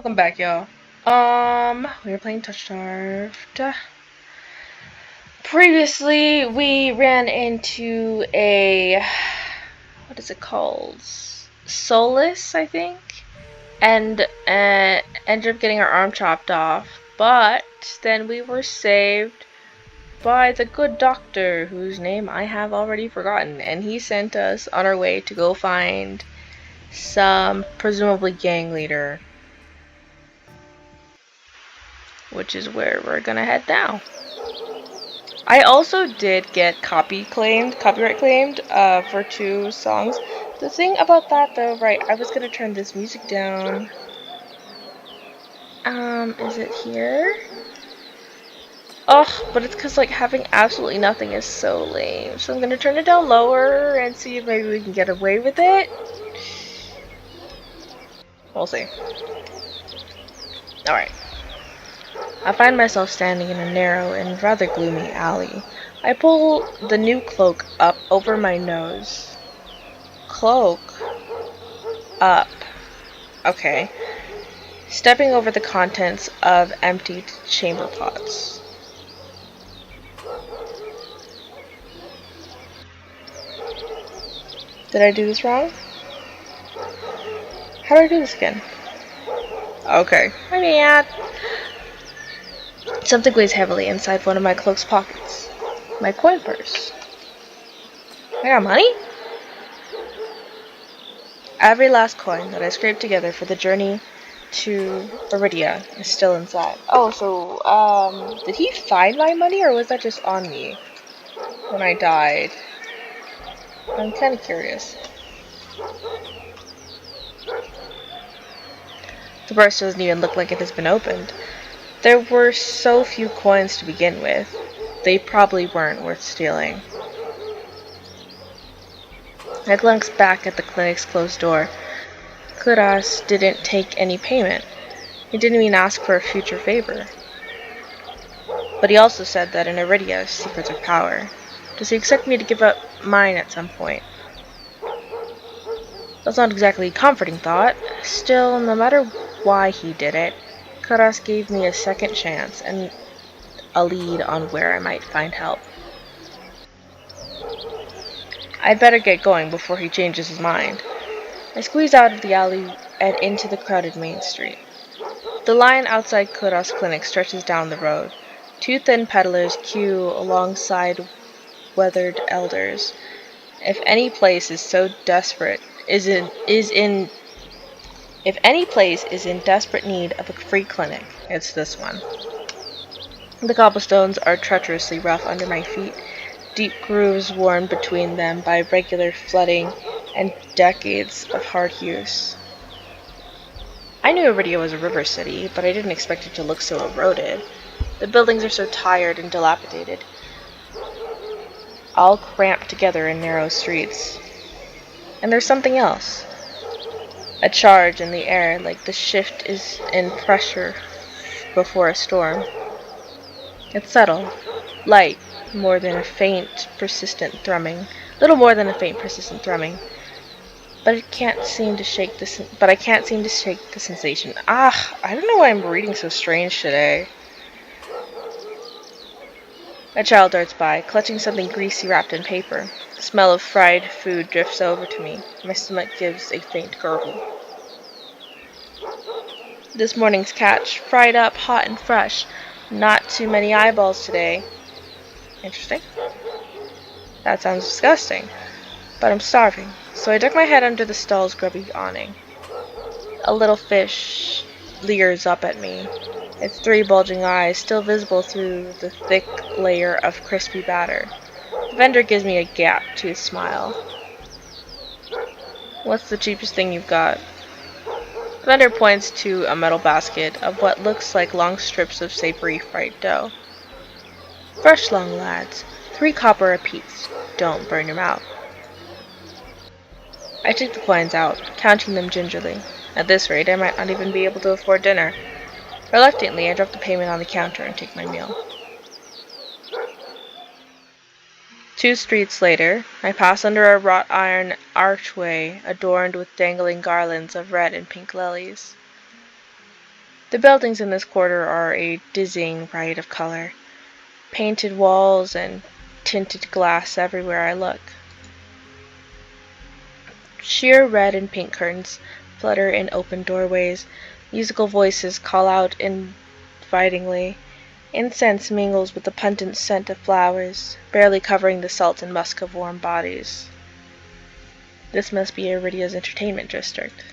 Welcome back, y'all. We were playing TOUCHSTARVED. Previously, we ran into a, what is it called? Soulless, I think? And ended up getting our arm chopped off. But then we were saved by the good doctor, whose name I have already forgotten. And he sent us on our way to go find some presumably gang leader, which is where we're gonna head now. I also did get copyright claimed for 2 songs. The thing about that though, right, I was gonna turn this music down. Is it here? Ugh, but it's because like having absolutely nothing is so lame. So I'm gonna turn it down lower and see if maybe we can get away with it. We'll see. Alright. I find myself standing in a narrow and rather gloomy alley. I pull the new cloak up over my nose. Cloak? Up. Okay. Stepping over the contents of emptied chamber pots. Did I do this wrong? How do I do this again? Okay. My bad. Something weighs heavily inside one of my cloak's pockets. My coin purse. I got money? Every last coin that I scraped together for the journey to Iridia is still inside. Oh, so, did he find my money or was that just on me when I died? I'm kind of curious. The purse doesn't even look like it has been opened. There were so few coins to begin with. They probably weren't worth stealing. I glanced back at the clinic's closed door. Kuras didn't take any payment. He didn't even ask for a future favor. But he also said that in Iridia, secrets are power. Does he expect me to give up mine at some point? That's not exactly a comforting thought. Still, no matter why he did it, Kuras gave me a second chance and a lead on where I might find help. I'd better get going before he changes his mind. I squeeze out of the alley and into the crowded main street. The line outside Kuras' clinic stretches down the road. 2 thin peddlers queue alongside weathered elders. If any place is desperate need of a free clinic, it's this one. The cobblestones are treacherously rough under my feet, deep grooves worn between them by regular flooding and decades of hard use. I knew Iridia was a river city, but I didn't expect it to look so eroded. The buildings are so tired and dilapidated, all cramped together in narrow streets. And there's something else. A charge in the air, like the shift is in pressure before a storm. It's subtle, light, little more than a faint, persistent thrumming. But I can't seem to shake the sensation. I don't know why I'm reading so strange today. A child darts by, clutching something greasy wrapped in paper. The smell of fried food drifts over to me. My stomach gives a faint gurgle. This morning's catch, fried up, hot and fresh. Not too many eyeballs today. Interesting. That sounds disgusting. But I'm starving, so I duck my head under the stall's grubby awning. A little fish leers up at me, its 3 bulging eyes still visible through the thick layer of crispy batter. The vendor gives me a gap-toothed smile. What's the cheapest thing you've got? The vendor points to a metal basket of what looks like long strips of savory fried dough. Fresh long, lads. 3 copper apiece. Don't burn your mouth. I take the coins out, counting them gingerly. At this rate, I might not even be able to afford dinner. Reluctantly, I drop the payment on the counter and take my meal. 2 streets later, I pass under a wrought iron archway adorned with dangling garlands of red and pink lilies. The buildings in this quarter are a dizzying riot of color. Painted walls and tinted glass everywhere I look. Sheer red and pink curtains flutter in open doorways. Musical voices call out invitingly. Incense mingles with the pungent scent of flowers, barely covering the salt and musk of warm bodies. This must be Iridia's entertainment district.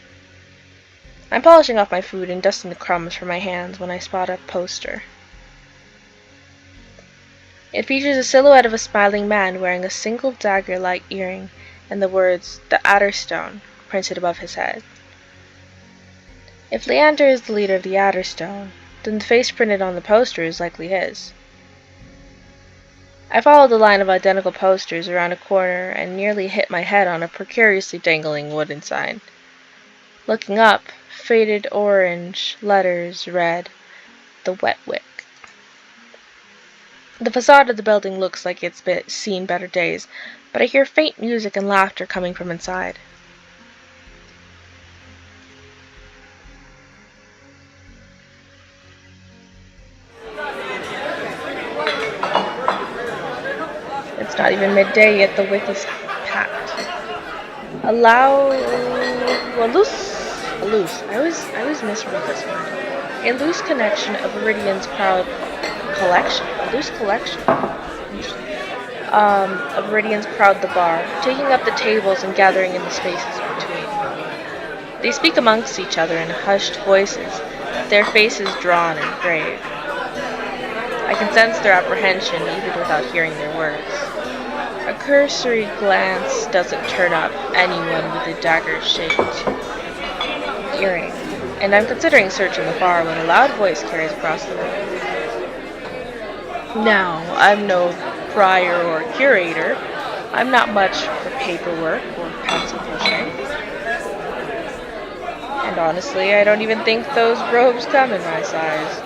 I'm polishing off my food and dusting the crumbs from my hands when I spot a poster. It features a silhouette of a smiling man wearing a single dagger-like earring and the words, "The Adderstone," printed above his head. If Leander is the leader of the Adderstone, then the face printed on the poster is likely his. I followed the line of identical posters around a corner and nearly hit my head on a precariously dangling wooden sign. Looking up, faded orange letters read, "The Wet Wick." The facade of the building looks like it's seen better days, but I hear faint music and laughter coming from inside. It's not even midday yet, the wick is packed. A loose. I always misread this word. A loose connection of Iridian's crowd collection. A loose collection. Of Iridians crowd the bar, taking up the tables and gathering in the spaces between. They speak amongst each other in hushed voices, their faces drawn and grave. I can sense their apprehension even without hearing their words. A cursory glance doesn't turn up anyone with a dagger-shaped earring, and I'm considering searching the bar when a loud voice carries across the room. Now, I'm no prior or curator. I'm not much for paperwork or pencil pushing. And honestly, I don't even think those robes come in my size.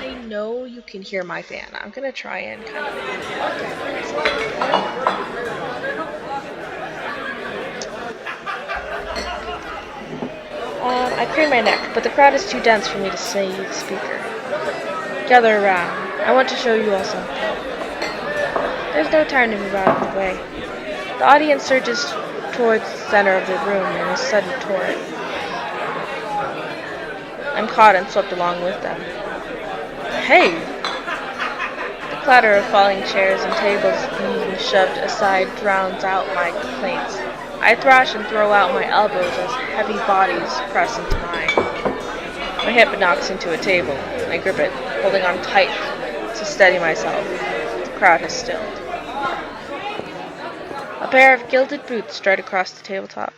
I know you can hear my fan. I'm gonna try and kind of I crane my neck, but the crowd is too dense for me to say the speaker. Gather around. I want to show you all something. There's no time to move out of the way. The audience surges towards the center of the room in a sudden torrent. I'm caught and swept along with them. Hey! The clatter of falling chairs and tables being shoved aside drowns out my complaints. I thrash and throw out my elbows as heavy bodies press into mine. My hip knocks into a table. I grip it, holding on tight to steady myself. The crowd has stilled. A pair of gilded boots stride across the tabletop.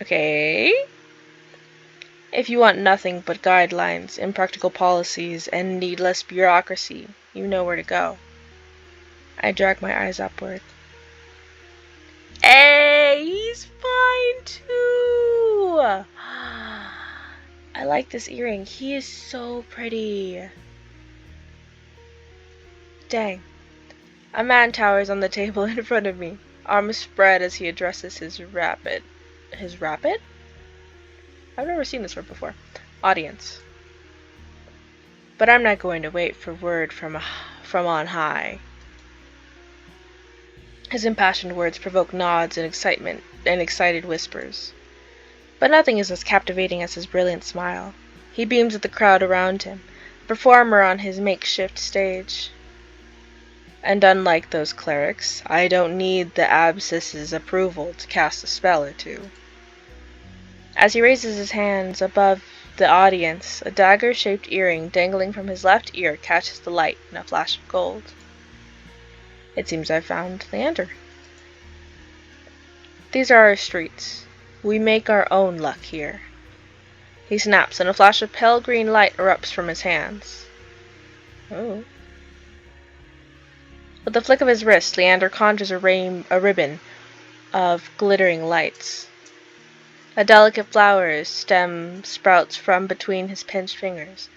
Okay. If you want nothing but guidelines, impractical policies, and needless bureaucracy, you know where to go. I drag my eyes upward. Hey, he's fine too! I like this earring. He is so pretty. Dang. A man towers on the table in front of me, arms spread as he addresses his rapid? I've never seen this word before. Audience. But I'm not going to wait for word from on high. His impassioned words provoke nods and excitement and excited whispers. But nothing is as captivating as his brilliant smile. He beams at the crowd around him, a performer on his makeshift stage. And unlike those clerics, I don't need the absciss's approval to cast a spell or two. As he raises his hands above the audience, a dagger-shaped earring dangling from his left ear catches the light in a flash of gold. It seems I've found Leander. These are our streets. We make our own luck here. He snaps, and a flash of pale green light erupts from his hands. Oh. With the flick of his wrist, Leander conjures a ribbon of glittering lights. A delicate flower stem sprouts from between his pinched fingers.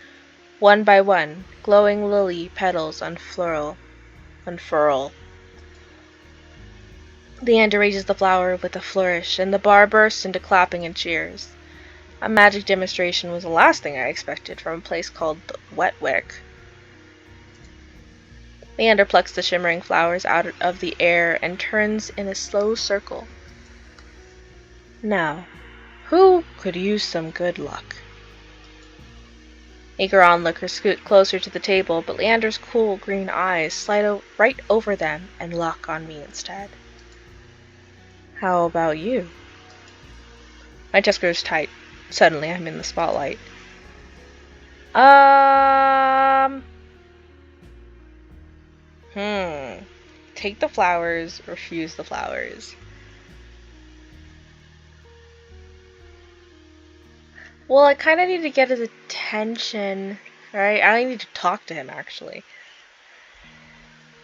One by one, glowing lily petals unfurl. Leander raises the flower with a flourish, and the bar bursts into clapping and cheers. A magic demonstration was the last thing I expected from a place called the Wetwick. Leander plucks the shimmering flowers out of the air and turns in a slow circle. Now, who could use some good luck? Eager onlookers scoot closer to the table, but Leander's cool green eyes slide right over them and lock on me instead. How about you? My chest grows tight. Suddenly I'm in the spotlight. Take the flowers, refuse the flowers. Well, I kind of need to get his attention, right? I need to talk to him, actually.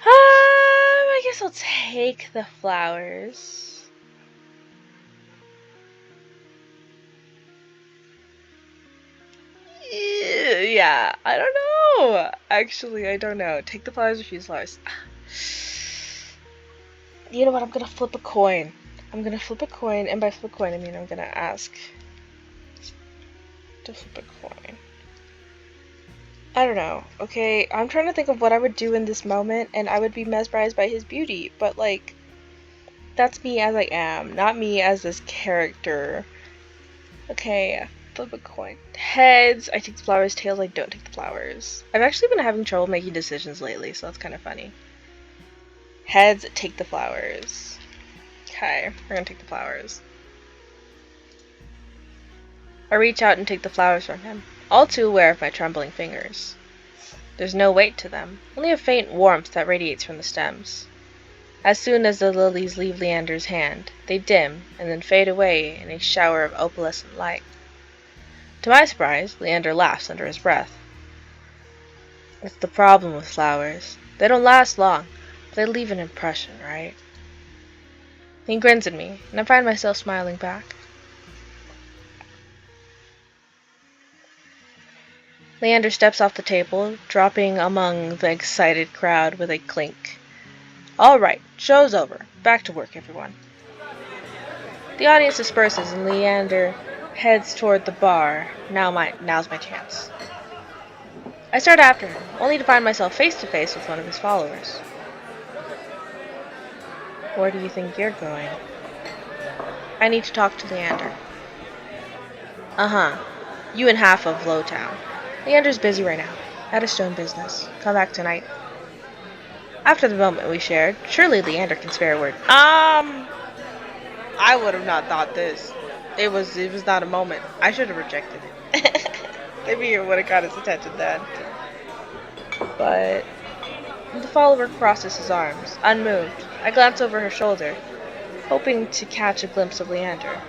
I guess I'll take the flowers. Yeah, I don't know. Actually, I don't know. Take the flowers, refuse flowers. You know what? I'm gonna flip a coin. And by flip a coin, I mean I'm gonna ask to flip a coin. I don't know. Okay, I'm trying to think of what I would do in this moment, and I would be mesmerized by his beauty, but like, that's me as I am, not me as this character. Okay, flip a coin. Heads, I take the flowers. Tails, I don't take the flowers. I've actually been having trouble making decisions lately, so that's kind of funny. Heads, take the flowers. Okay, we're gonna take the flowers. I reach out and take the flowers from him, all too aware of my trembling fingers. There's no weight to them, only a faint warmth that radiates from the stems. As soon as the lilies leave Leander's hand, they dim and then fade away in a shower of opalescent light. To my surprise, Leander laughs under his breath. That's the problem with flowers. They don't last long, but they leave an impression, right? He grins at me, and I find myself smiling back. Leander steps off the table, dropping among the excited crowd with a clink. All right, show's over. Back to work, everyone. The audience disperses, and Leander heads toward the bar. Now's my chance. I start after him, only to find myself face to face with one of his followers. Where do you think you're going? I need to talk to Leander. You and half of Lowtown. Leander's busy right now. At a stone business. Come back tonight. After the moment we shared, surely Leander can spare a word. I would have not thought this. It was not a moment. I should have rejected it. Maybe it would have got his attention then. But the follower crosses his arms, unmoved. I glance over her shoulder, hoping to catch a glimpse of Leander.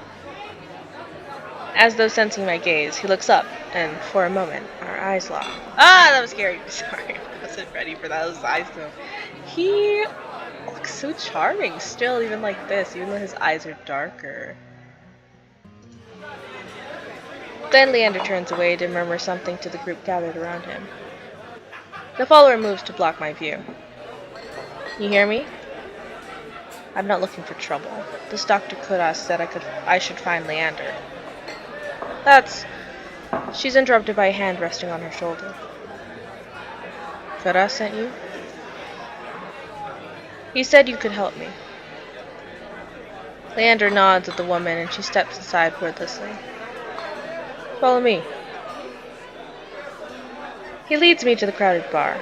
As though sensing my gaze, he looks up, and for a moment, our eyes lock. That was scary. Sorry, I wasn't ready for those eyes though. He looks so charming still, even like this, even though his eyes are darker. Then Leander turns away to murmur something to the group gathered around him. The follower moves to block my view. You hear me? I'm not looking for trouble. This Dr. Kudas said I should find Leander. She's interrupted by a hand resting on her shoulder. Kudas sent you? He said you could help me. Leander nods at the woman and she steps aside wordlessly. Follow me. He leads me to the crowded bar.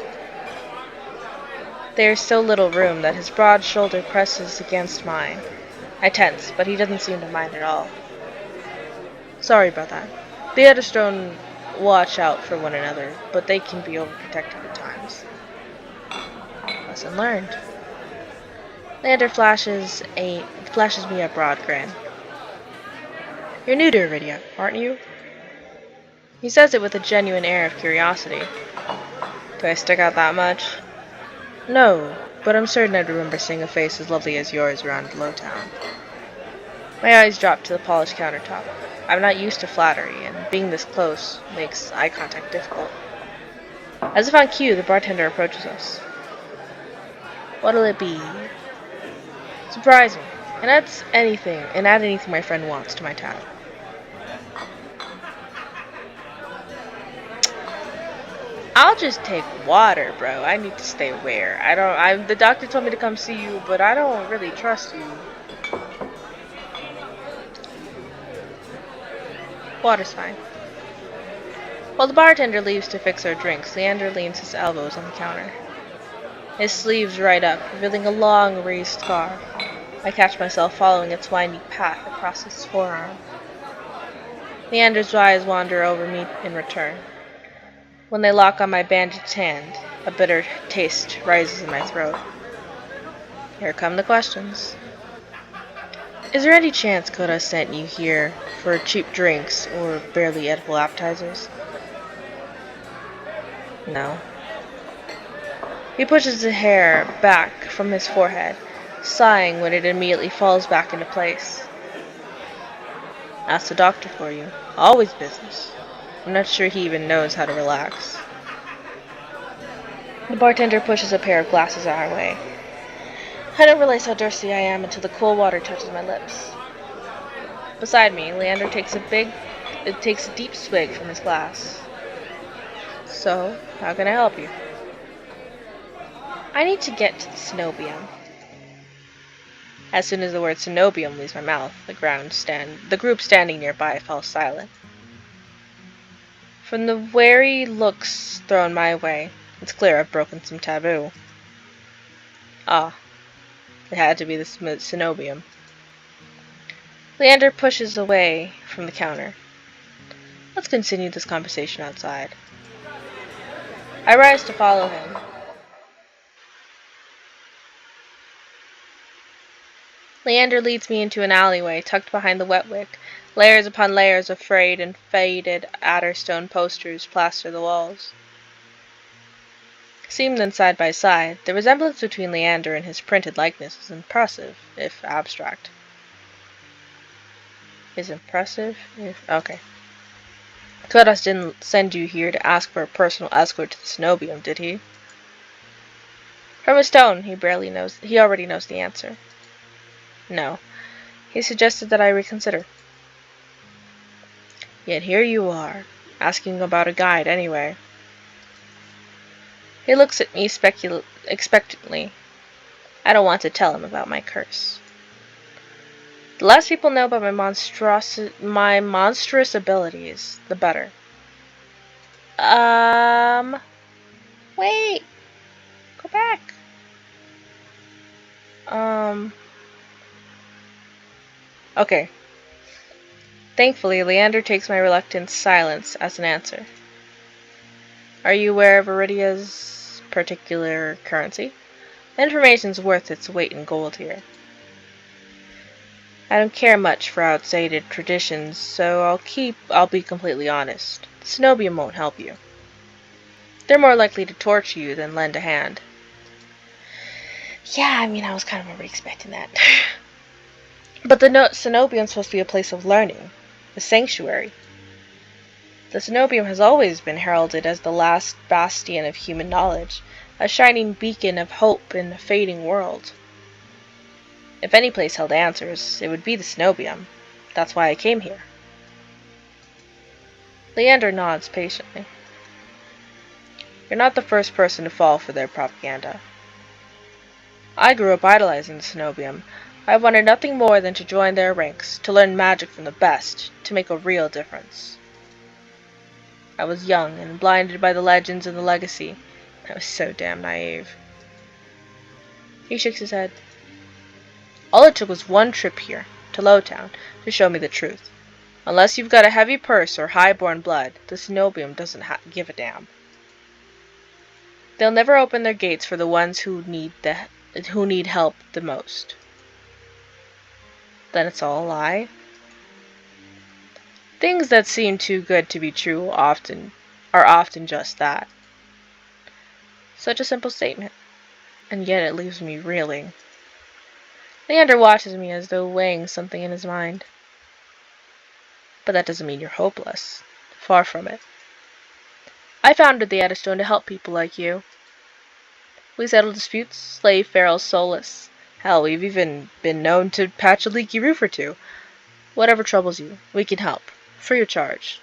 There's so little room that his broad shoulder presses against mine. I tense, but he doesn't seem to mind at all. Sorry about that. The Edderstone watch out for one another, but they can be overprotective at times. Lesson learned. Leander flashes me a broad grin. You're new to Iridia, aren't you? He says it with a genuine air of curiosity. Do I stick out that much? No, but I'm certain I'd remember seeing a face as lovely as yours around Lowtown. My eyes drop to the polished countertop. I'm not used to flattery, and being this close makes eye contact difficult. As if on cue, the bartender approaches us. What'll it be? Surprise me, and add anything my friend wants to my tab. I'll just take water, bro. I need to stay aware. The doctor told me to come see you, but I don't really trust you. Water's fine. While the bartender leaves to fix our drinks, Leander leans his elbows on the counter. His sleeves right up, revealing a long, raised scar. I catch myself following its winding path across his forearm. Leander's eyes wander over me in return. When they lock on my bandaged hand, a bitter taste rises in my throat. Here come the questions. Is there any chance Koda sent you here for cheap drinks or barely edible appetizers? No. He pushes the hair back from his forehead, sighing when it immediately falls back into place. Ask the doctor for you. Always business. I'm not sure he even knows how to relax. The bartender pushes a pair of glasses our way. I don't realize how thirsty I am until the cool water touches my lips. Beside me, Leander takes a deep swig from his glass. So, how can I help you? I need to get to the cenobium. As soon as the word cenobium leaves my mouth, the group standing nearby falls silent. From the wary looks thrown my way, it's clear I've broken some taboo. Ah, it had to be the cenobium. Leander pushes away from the counter. Let's continue this conversation outside. I rise to follow him. Leander leads me into an alleyway tucked behind the wet wick. Layers upon layers of frayed and faded Adderstone posters plaster the walls. Seen then side by side, the resemblance between Leander and his printed likeness is impressive, if abstract. Okay. Kodas didn't send you here to ask for a personal escort to the cenobium, did he? From his tone, he already knows the answer. No. He suggested that I reconsider. Yet here you are, asking about a guide anyway. He looks at me expectantly. I don't want to tell him about my curse. The less people know about my monstrous abilities, the better. Wait. Go back. Okay. Thankfully, Leander takes my reluctant silence as an answer. Are you aware of Iridia's particular currency? The information's worth its weight in gold here. I don't care much for outdated traditions, so I'll be completely honest. The cenobium won't help you. They're more likely to torture you than lend a hand. Yeah, I was kind of already expecting that. But the cenobium's supposed to be a place of learning, a sanctuary. The cenobium has always been heralded as the last bastion of human knowledge, a shining beacon of hope in a fading world. If any place held answers, it would be the cenobium. That's why I came here. Leander nods patiently. You're not the first person to fall for their propaganda. I grew up idolizing the cenobium. I wanted nothing more than to join their ranks, to learn magic from the best, to make a real difference. I was young and blinded by the legends and the legacy. I was so damn naive. He shakes his head. All it took was one trip here, to Lowtown, to show me the truth. Unless you've got a heavy purse or high-born blood, the cenobium doesn't give a damn. They'll never open their gates for the ones who need help the most. Then it's all a lie? Things that seem too good to be true are often just that. Such a simple statement, and yet it leaves me reeling. Leander watches me as though weighing something in his mind. But that doesn't mean you're hopeless. Far from it. I founded the Adderstone to help people like you. We settle disputes, slay feral soulless. Hell, we've even been known to patch a leaky roof or two. Whatever troubles you, we can help. Free of charge.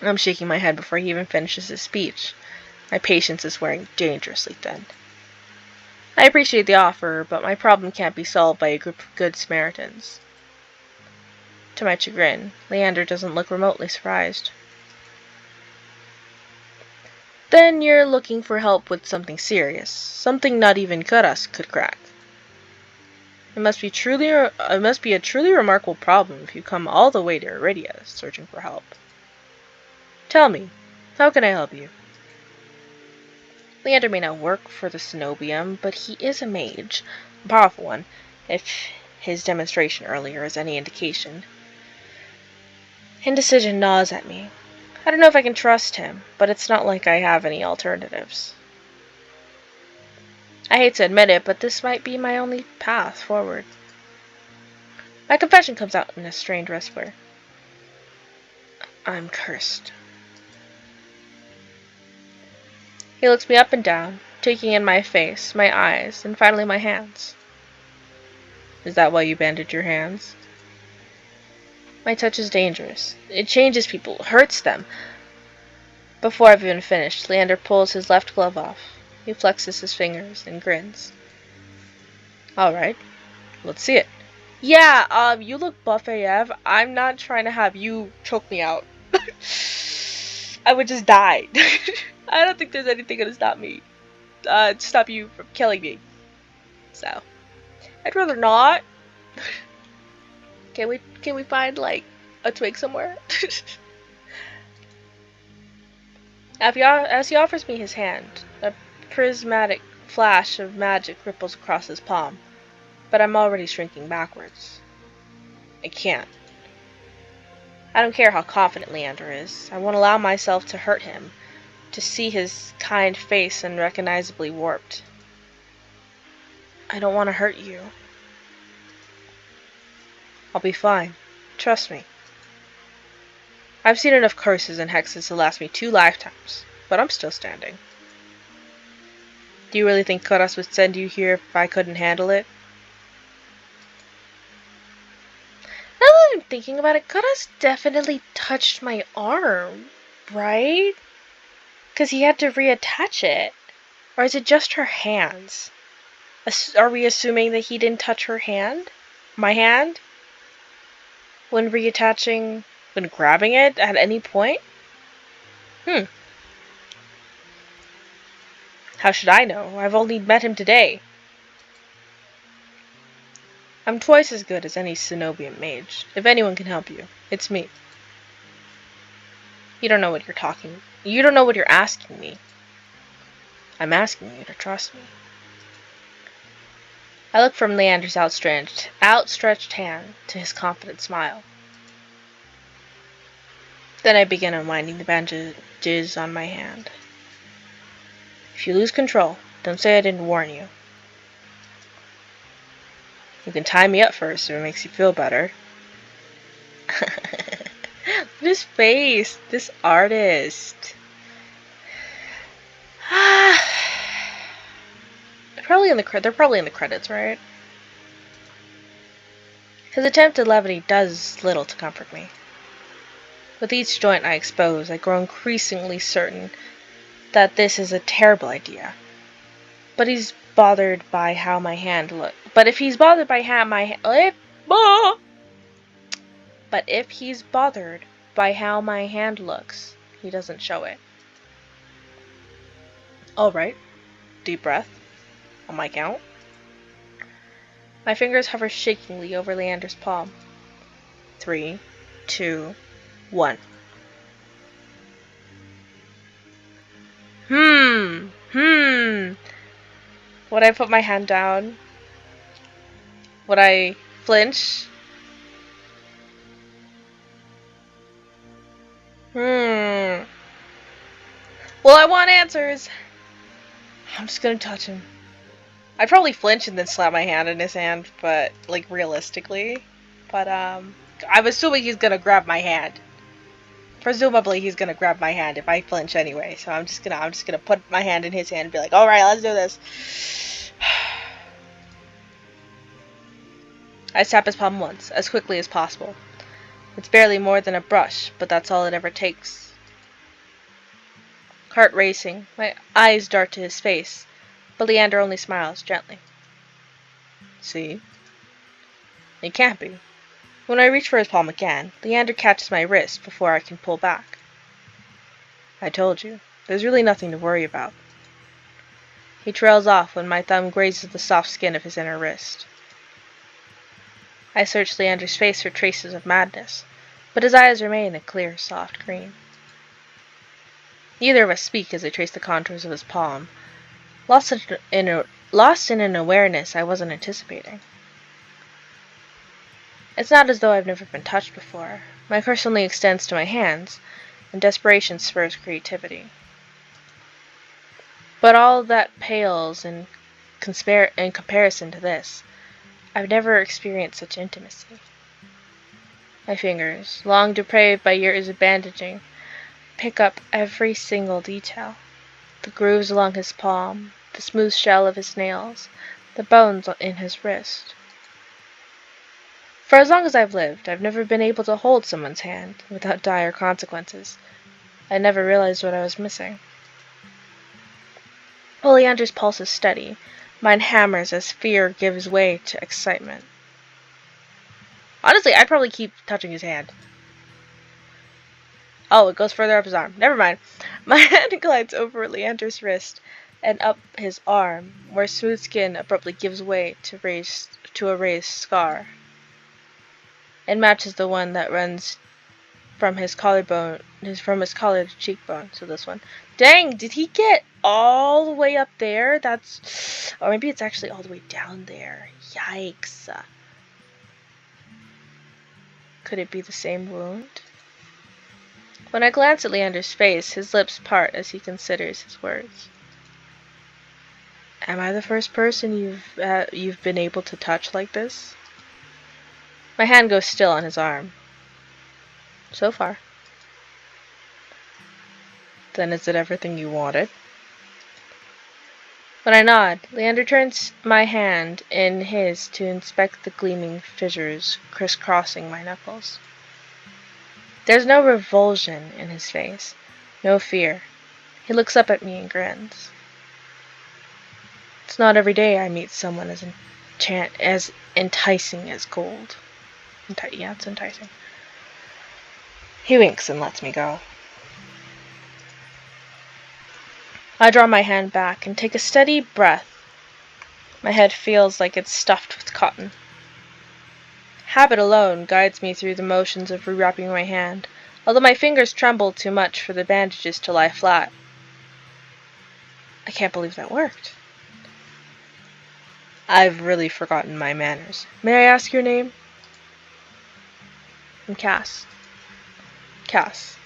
I'm shaking my head before he even finishes his speech. My patience is wearing dangerously thin. I appreciate the offer, but my problem can't be solved by a group of good Samaritans. To my chagrin, Leander doesn't look remotely surprised. Then you're looking for help with something serious, something not even Kuras could crack. It must be a truly remarkable problem if you come all the way to Iridia searching for help. Tell me, how can I help you? Leander may not work for the Cenobium, but he is a mage, a powerful one, if his demonstration earlier is any indication. Indecision gnaws at me. I don't know if I can trust him, but it's not like I have any alternatives. I hate to admit it, but this might be my only path forward. My confession comes out in a strained whisper. I'm cursed. He looks me up and down, taking in my face, my eyes, and finally my hands. Is that why you bandage your hands? My touch is dangerous. It changes people, hurts them. Before I've even finished, Leander pulls his left glove off. He flexes his fingers and grins. Alright, let's see it. Yeah, you look buff AF. I'm not trying to have you choke me out. I would just die. I don't think there's anything gonna stop you from killing me. So, I'd rather not. Can we find like a twig somewhere? As he offers me his hand, a prismatic flash of magic ripples across his palm, but I'm already shrinking backwards. I can't. I don't care how confident Leander is. I won't allow myself to hurt him, to see his kind face unrecognizably warped. I don't want to hurt you. I'll be fine. Trust me. I've seen enough curses and hexes to last me 2 lifetimes, but I'm still standing. Do you really think Kuras would send you here if I couldn't handle it? Now that I'm thinking about it, Kuras definitely touched my arm, right? Because he had to reattach it. Or is it just her hands? Are we assuming that he didn't touch her hand? My hand? When grabbing it at any point? How should I know? I've only met him today. I'm twice as good as any Cenobian mage. If anyone can help you, it's me. You don't know what you're asking me. I'm asking you to trust me. I look from Leander's outstretched hand to his confident smile. Then I begin unwinding the bandages on my hand. If you lose control, don't say I didn't warn you. You can tie me up first if it makes you feel better. Look at his face, this artist. They're probably in the credits, right? His attempt at levity does little to comfort me. With each joint I expose, I grow increasingly certain that this is a terrible idea. But he's bothered by how my hand looks. But if he's bothered by how my hand looks, he doesn't show it. Alright. Deep breath. On my count. My fingers hover shakingly over Leander's palm. 3, 2, 1. Would I put my hand down? Would I flinch? Well, I want answers. I'm just gonna touch him. I'd probably flinch and then slap my hand in his hand, but, like, realistically. But, I'm assuming he's gonna grab my hand. Presumably he's gonna grab my hand if I flinch anyway, so I'm just gonna put my hand in his hand and be like, alright, let's do this. I tap his palm once, as quickly as possible. It's barely more than a brush, but that's all it ever takes. heart racing. My eyes dart to his face, but Leander only smiles gently. See? It can't be. When I reach for his palm again, Leander catches my wrist before I can pull back. I told you, there's really nothing to worry about. He trails off when my thumb grazes the soft skin of his inner wrist. I search Leander's face for traces of madness, but his eyes remain a clear, soft green. Neither of us speak as I trace the contours of his palm, lost in an awareness I wasn't anticipating. It's not as though I've never been touched before. My curse only extends to my hands, and desperation spurs creativity. But all that pales in comparison to this. I've never experienced such intimacy. My fingers, long depraved by years of bandaging, pick up every single detail. The grooves along his palm, the smooth shell of his nails, the bones in his wrist. For as long as I've lived, I've never been able to hold someone's hand without dire consequences. I never realized what I was missing. Oleander's pulse is steady. Mine hammers as fear gives way to excitement. Honestly, I'd probably keep touching his hand. Oh, it goes further up his arm. Never mind. My hand glides over Leander's wrist and up his arm, where smooth skin abruptly gives way to a raised scar. It matches the one that runs from his collar to cheekbone. So this one. Dang, did he get all the way up there? Or maybe it's actually all the way down there. Yikes. Could it be the same wound? When I glance at Leander's face, his lips part as he considers his words. Am I the first person you've been able to touch like this? My hand goes still on his arm. So far. Then is it everything you wanted? When I nod, Leander turns my hand in his to inspect the gleaming fissures crisscrossing my knuckles. There's no revulsion in his face, no fear. He looks up at me and grins. It's not every day I meet someone as enticing as gold. Yeah, it's enticing. He winks and lets me go. I draw my hand back and take a steady breath. My head feels like it's stuffed with cotton. Habit alone guides me through the motions of rewrapping my hand, although my fingers tremble too much for the bandages to lie flat. I can't believe that worked. I've really forgotten my manners. May I ask your name? I'm Cass. Cass.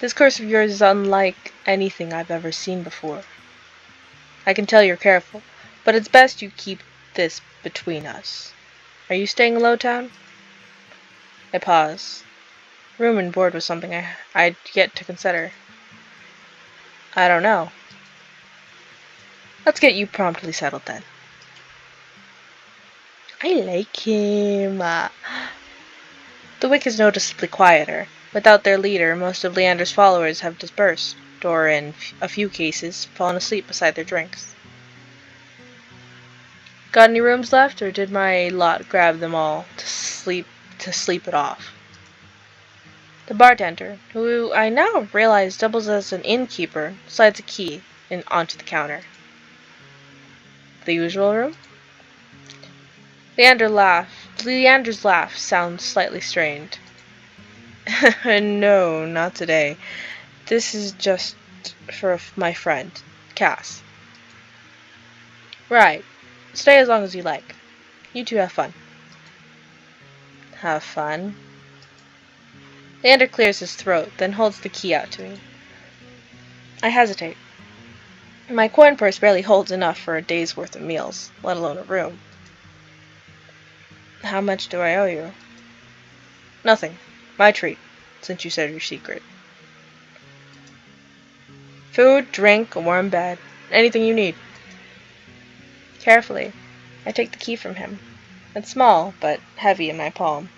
This curse of yours is unlike anything I've ever seen before. I can tell you're careful, but it's best you keep this between us. Are you staying in Lowtown? I pause. Room and board was something I'd yet to consider. I don't know. Let's get you promptly settled then. I like him. The wick is noticeably quieter. Without their leader, most of Leander's followers have dispersed, or in a few cases, fallen asleep beside their drinks. Got any rooms left, or did my lot grab them all to sleep it off? The bartender, who I now realize doubles as an innkeeper, slides a key onto the counter. The usual room? Leander's laugh sounds slightly strained. No, not today. This is just for my friend, Cass. Right. Stay as long as you like. You two have fun. Have fun? Leander clears his throat, then holds the key out to me. I hesitate. My coin purse barely holds enough for a day's worth of meals, let alone a room. How much do I owe you? Nothing. My treat, since you said your secret. Food, drink, a warm bed, anything you need. Carefully, I take the key from him. It's small, but heavy in my palm.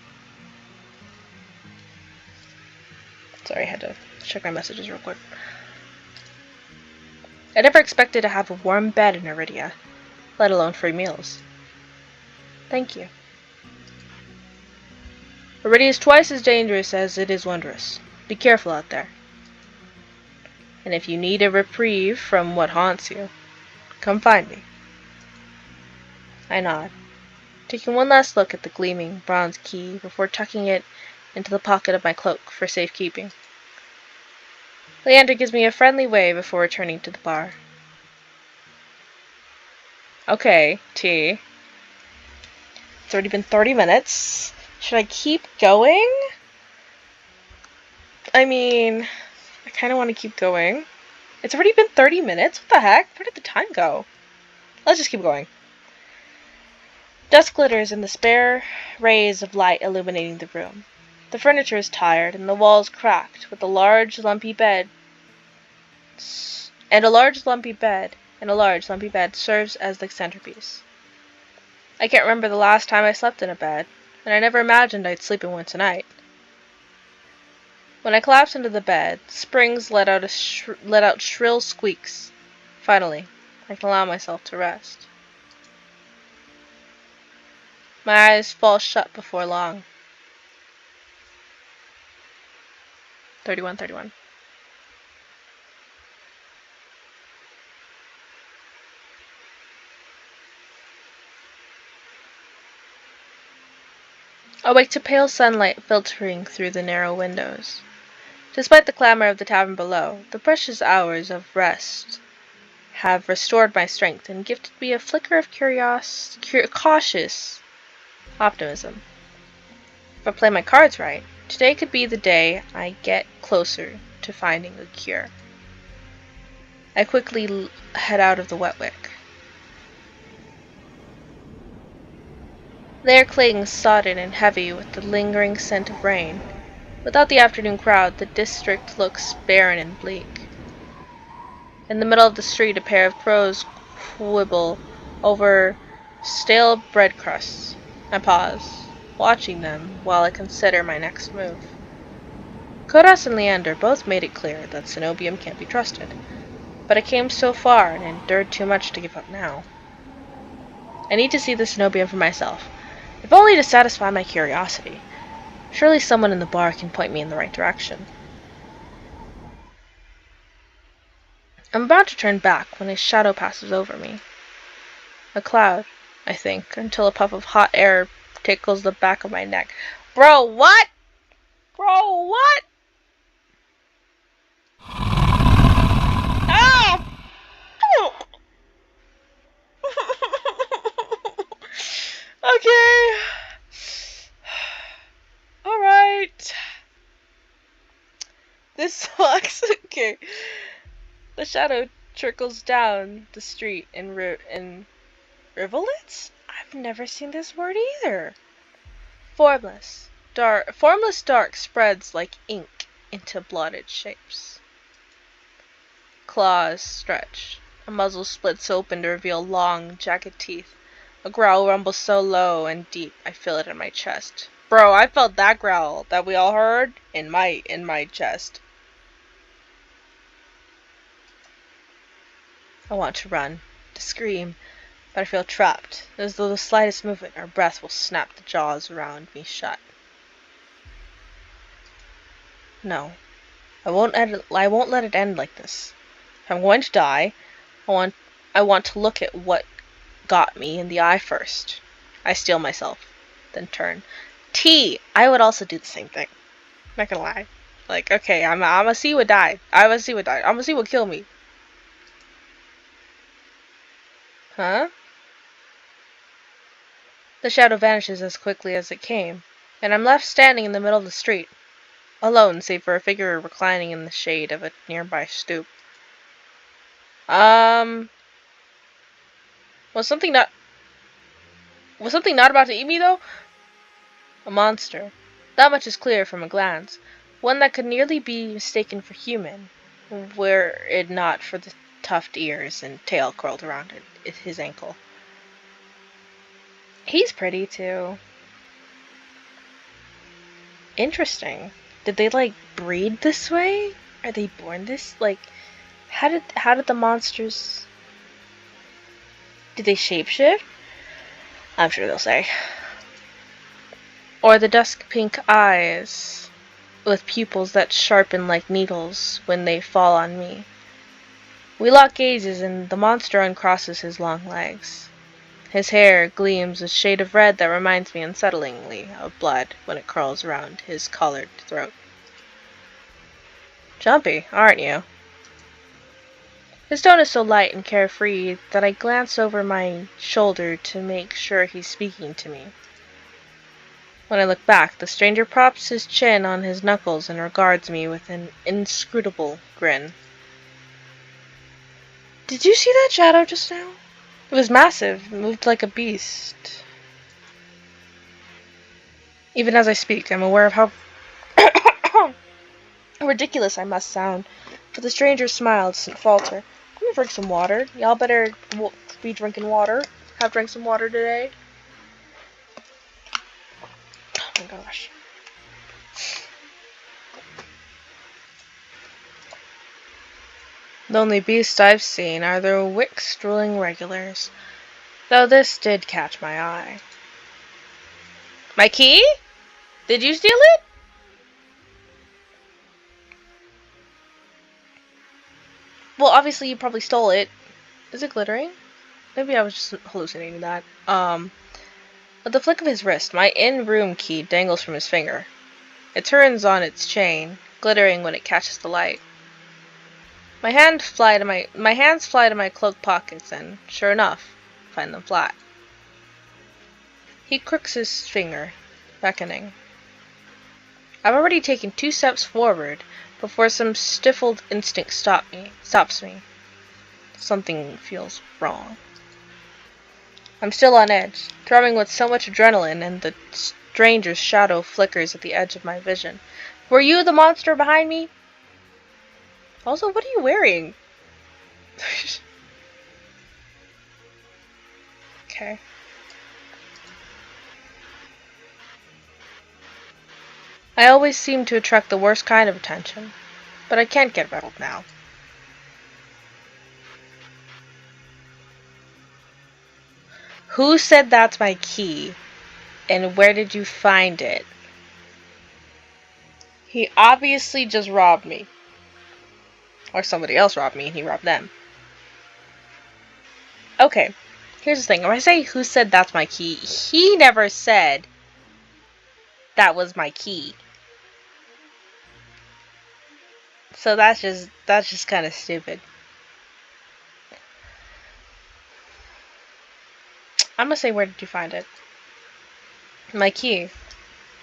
Sorry, I had to check my messages real quick. I never expected to have a warm bed in Iridia, let alone free meals. Thank you. Iridia is twice as dangerous as it is wondrous. Be careful out there. And if you need a reprieve from what haunts you, come find me. I nod, taking one last look at the gleaming bronze key before tucking it into the pocket of my cloak for safekeeping. Leander gives me a friendly wave before returning to the bar. Okay, T. It's already been 30 minutes. Should I keep going? I mean, I kind of want to keep going. It's already been 30 minutes? What the heck? Where did the time go? Let's just keep going. Dusk glitters in the spare rays of light illuminating the room. The furniture is tired and the walls cracked, with a large lumpy bed serves as the centerpiece. I can't remember the last time I slept in a bed, and I never imagined I'd sleep in one tonight. When I collapsed into the bed, springs let out shrill squeaks. Finally, I can allow myself to rest. My eyes fall shut before long. 31. Awake to pale sunlight filtering through the narrow windows. Despite the clamor of the tavern below, the precious hours of rest have restored my strength and gifted me a flicker of cautious optimism. If I play my cards right, today could be the day I get closer to finding a cure. I quickly head out of the wet-wick. The air clings sodden and heavy with the lingering scent of rain. Without the afternoon crowd, the district looks barren and bleak. In the middle of the street, a pair of crows quibble over stale bread crusts. I pause, watching them while I consider my next move. Kodas and Leander both made it clear that Cenobium can't be trusted, but I came so far and endured too much to give up now. I need to see the Cenobium for myself, if only to satisfy my curiosity. Surely someone in the bar can point me in the right direction. I'm about to turn back when a shadow passes over me. A cloud, I think, until a puff of hot air tickles the back of my neck. Bro, what? Bro, what? Ah! Okay. Alright. This sucks. Okay. The shadow trickles down the street in rivulets? I've never seen this word either. Formless dark spreads like ink into blotted shapes. Claws stretch. A muzzle splits open to reveal long, jagged teeth. A growl rumbles so low and deep I feel it in my chest. Bro, I felt that growl that we all heard in my chest. I want to run, to scream, but I feel trapped, as though the slightest movement or breath will snap the jaws around me shut. No, I won't let it end like this. If I'm going to die, I want to look at what got me in the eye first. I steel myself, then turn. I would also do the same thing. Not gonna lie. Like, okay, I'ma see what died. I'ma see what killed me. Huh? The shadow vanishes as quickly as it came, and I'm left standing in the middle of the street, alone save for a figure reclining in the shade of a nearby stoop. Was something not about to eat me though? A monster. That much is clear from a glance. One that could nearly be mistaken for human, were it not for the tufted ears and tail curled around his ankle. He's pretty too. Interesting. Did they breed this way? Are they born this How did the monsters... Did they shapeshift? I'm sure they'll say. Or the dusk pink eyes, with pupils that sharpen like needles when they fall on me. We lock gazes and the monster uncrosses his long legs. His hair gleams a shade of red that reminds me unsettlingly of blood when it curls around his collared throat. Jumpy, aren't you? His tone is so light and carefree that I glance over my shoulder to make sure he's speaking to me. When I look back, the stranger props his chin on his knuckles and regards me with an inscrutable grin. Did you see that shadow just now? It was massive, moved like a beast. Even as I speak, I'm aware of how ridiculous I must sound, but the stranger's smile doesn't falter. I'm gonna drink some water. Y'all better be drinking water. Have drank some water today. Oh my gosh. The only beasts I've seen are the wick-strolling regulars, though this did catch my eye. My key? Did you steal it? Well, obviously you probably stole it. Is it glittering? Maybe I was just hallucinating that. At the flick of his wrist, my in-room key dangles from his finger. It turns on its chain, glittering when it catches the light. My hands fly to my cloak pockets and, sure enough, find them flat. He crooks his finger, beckoning. I've already taken 2 steps forward before some stifled instinct stops me. Something feels wrong. I'm still on edge, throbbing with so much adrenaline, and the stranger's shadow flickers at the edge of my vision. Were you the monster behind me? Also, what are you wearing? Okay. I always seem to attract the worst kind of attention, but I can't get rattled now. Who said that's my key? And where did you find it? He obviously just robbed me. Or somebody else robbed me and he robbed them. Okay, here's the thing. When I say who said that's my key, he never said that was my key. So that's just kind of stupid. I'm gonna say, where did you find it? My key.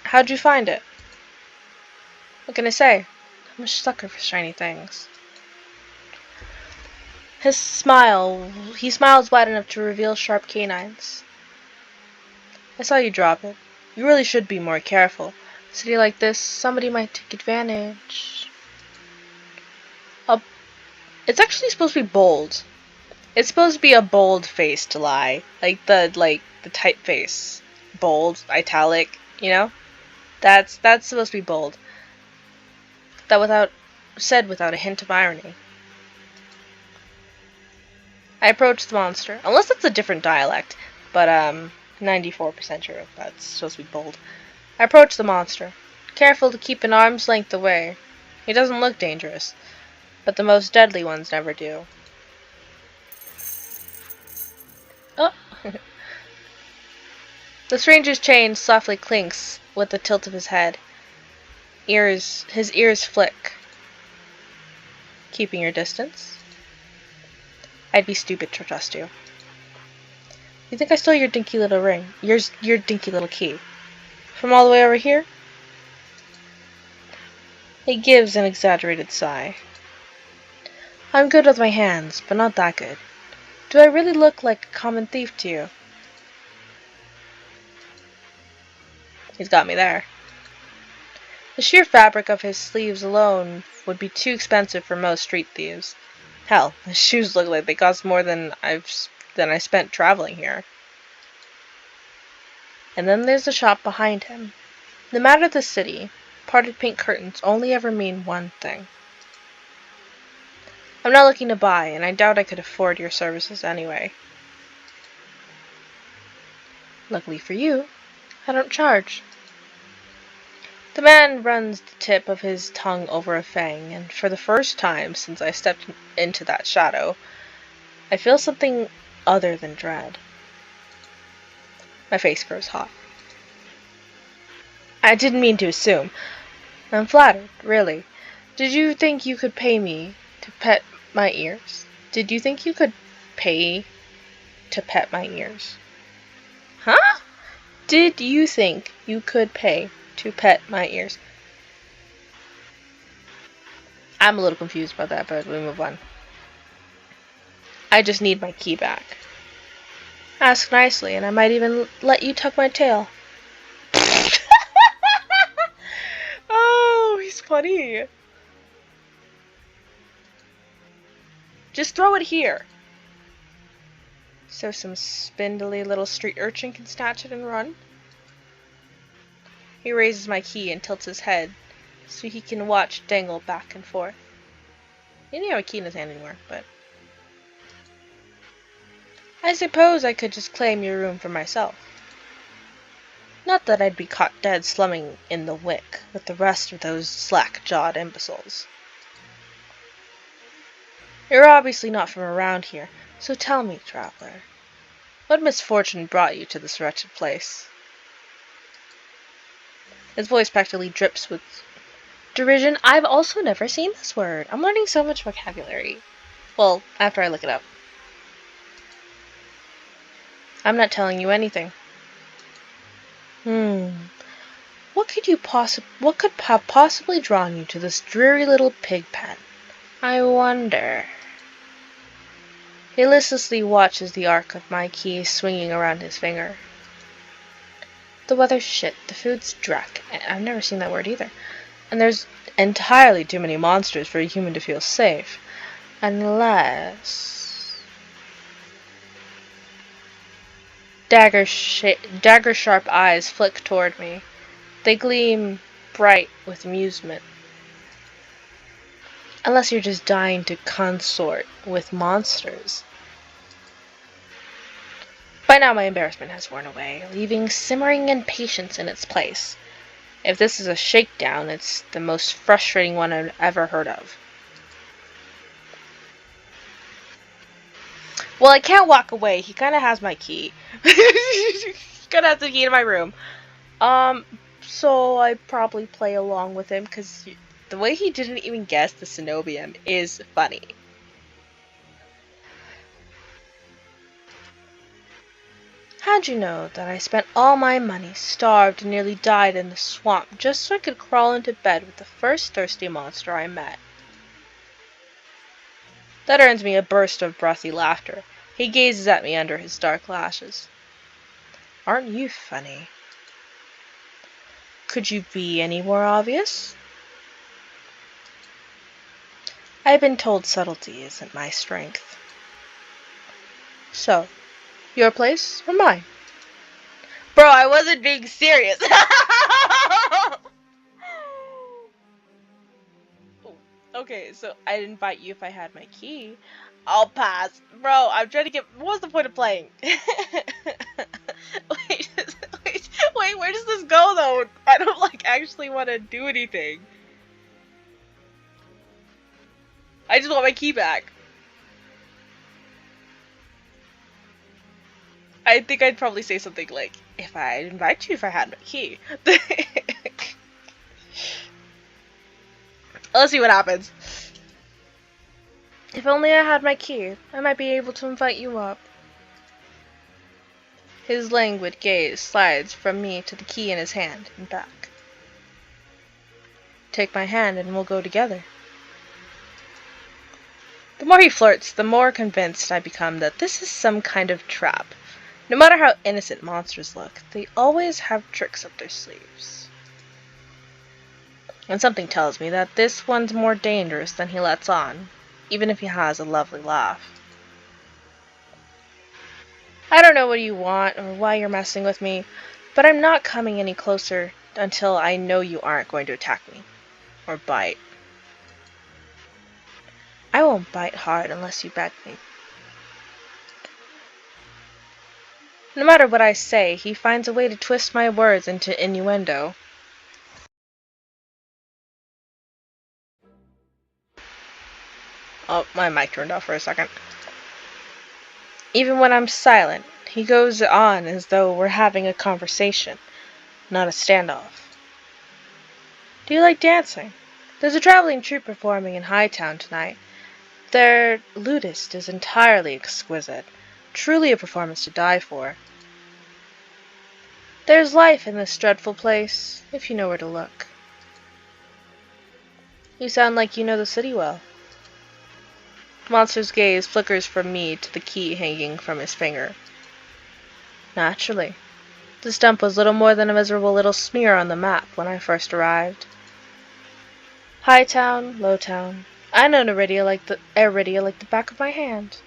How'd you find it? What can I say? I'm a sucker for shiny things. He smiles wide enough to reveal sharp canines. I saw you drop it. You really should be more careful. A city like this, somebody might take advantage. It's actually supposed to be bold. It's supposed to be a bold-faced lie. Like the typeface. Bold, italic, you know? That's supposed to be bold. That said without a hint of irony. I approached the monster. Unless that's a different dialect. But 94% sure that's supposed to be bold. I approached the monster, careful to keep an arm's length away. He doesn't look dangerous, but the most deadly ones never do. Oh! The stranger's chain softly clinks with the tilt of his head. His ears flick. Keeping your distance? I'd be stupid to trust you. You think I stole your dinky little ring? Your dinky little key? From all the way over here? He gives an exaggerated sigh. I'm good with my hands, but not that good. Do I really look like a common thief to you? He's got me there. The sheer fabric of his sleeves alone would be too expensive for most street thieves. Hell, his shoes look like they cost more than I spent traveling here. And then there's the shop behind him. No matter the city, parted pink curtains only ever mean one thing. I'm not looking to buy, and I doubt I could afford your services anyway. Luckily for you, I don't charge. The man runs the tip of his tongue over a fang, and for the first time since I stepped into that shadow, I feel something other than dread. My face grows hot. I didn't mean to assume. I'm flattered, really. Did you think you could pay me to pet my ears? Did you think you could pay to pet my ears? Huh? Did you think you could pay to pet my ears? I'm a little confused about that, but we move on. I just need my key back. Ask nicely, and I might even let you tuck my tail. Oh, he's funny. Just throw it here. So some spindly little street urchin can snatch it and run? He raises my key and tilts his head so he can watch dangle back and forth. He didn't have a key in his hand anymore, but... I suppose I could just claim your room for myself. Not that I'd be caught dead slumming in the wick with the rest of those slack-jawed imbeciles. You're obviously not from around here, so tell me, traveler, what misfortune brought you to this wretched place? His voice practically drips with derision. I've also never seen this word. I'm learning so much vocabulary. Well, after I look it up. I'm not telling you anything. What could have possibly drawn you to this dreary little pig pen? I wonder. He listlessly watches the arc of my key swinging around his finger. The weather's shit, the food's dreck. I've never seen that word either. And there's entirely too many monsters for a human to feel safe. Unless... Dagger-sharp eyes flick toward me. They gleam bright with amusement. Unless you're just dying to consort with monsters. By now my embarrassment has worn away, leaving simmering impatience in its place. If this is a shakedown, it's the most frustrating one I've ever heard of. Well, I can't walk away. He kind of has my key. He kind of has the key to my room. So I probably play along with him, because the way he didn't even guess the Cenobium is funny. How'd you know that I spent all my money, starved, and nearly died in the swamp just so I could crawl into bed with the first thirsty monster I met? That earns me a burst of breathy laughter. He gazes at me under his dark lashes. Aren't you funny? Could you be any more obvious? I've been told subtlety isn't my strength. So, your place or mine? Bro, I wasn't being serious. Okay, so I'd invite you if I had my key. I'll pass. Bro, I'm trying to get... What's the point of playing? wait, where does this go, though? I don't, actually want to do anything. I just want my key back. I think I'd probably say something like, if I'd invite you if I had my key. Let's see what happens. If only I had my key, I might be able to invite you up. His languid gaze slides from me to the key in his hand and back. Take my hand and we'll go together. The more he flirts, the more convinced I become that this is some kind of trap. No matter how innocent monsters look, they always have tricks up their sleeves. And something tells me that this one's more dangerous than he lets on, even if he has a lovely laugh. I don't know what you want or why you're messing with me, but I'm not coming any closer until I know you aren't going to attack me or bite. I won't bite hard unless you beg me. No matter what I say, he finds a way to twist my words into innuendo. Oh, my mic turned off for a second. Even when I'm silent, he goes on as though we're having a conversation, not a standoff. Do you like dancing? There's a traveling troupe performing in Hightown tonight. Their lutist is entirely exquisite. Truly a performance to die for. There's life in this dreadful place, if you know where to look. You sound like you know the city well. The monster's gaze flickers from me to the key hanging from his finger. Naturally. The stump was little more than a miserable little smear on the map when I first arrived. Hightown, Lowtown. I know Iridia like the back of my hand.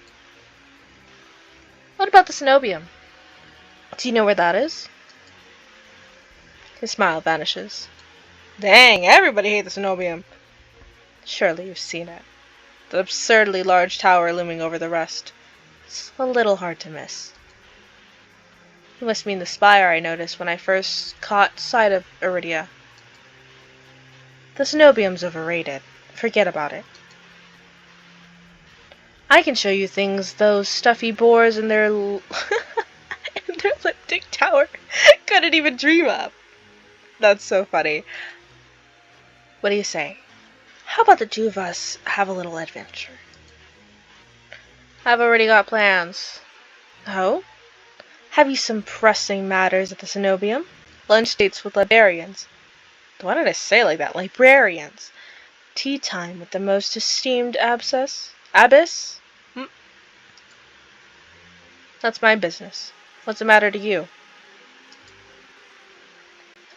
What about the Cenobium? Do you know where that is? His smile vanishes. Dang, everybody hates the Cenobium. Surely you've seen it. The absurdly large tower looming over the rest. It's a little hard to miss. You must mean the spire I noticed when I first caught sight of Iridia. The Cenobium's overrated. Forget about it. I can show you things those stuffy boars in their in their elliptic tower couldn't even dream of. That's so funny. What do you say? How about the two of us have a little adventure? I've already got plans. Oh? Have you some pressing matters at the Cenobium? Lunch dates with librarians. Why did I say it like that? Librarians. Tea time with the most esteemed abbess? That's my business. What's the matter to you?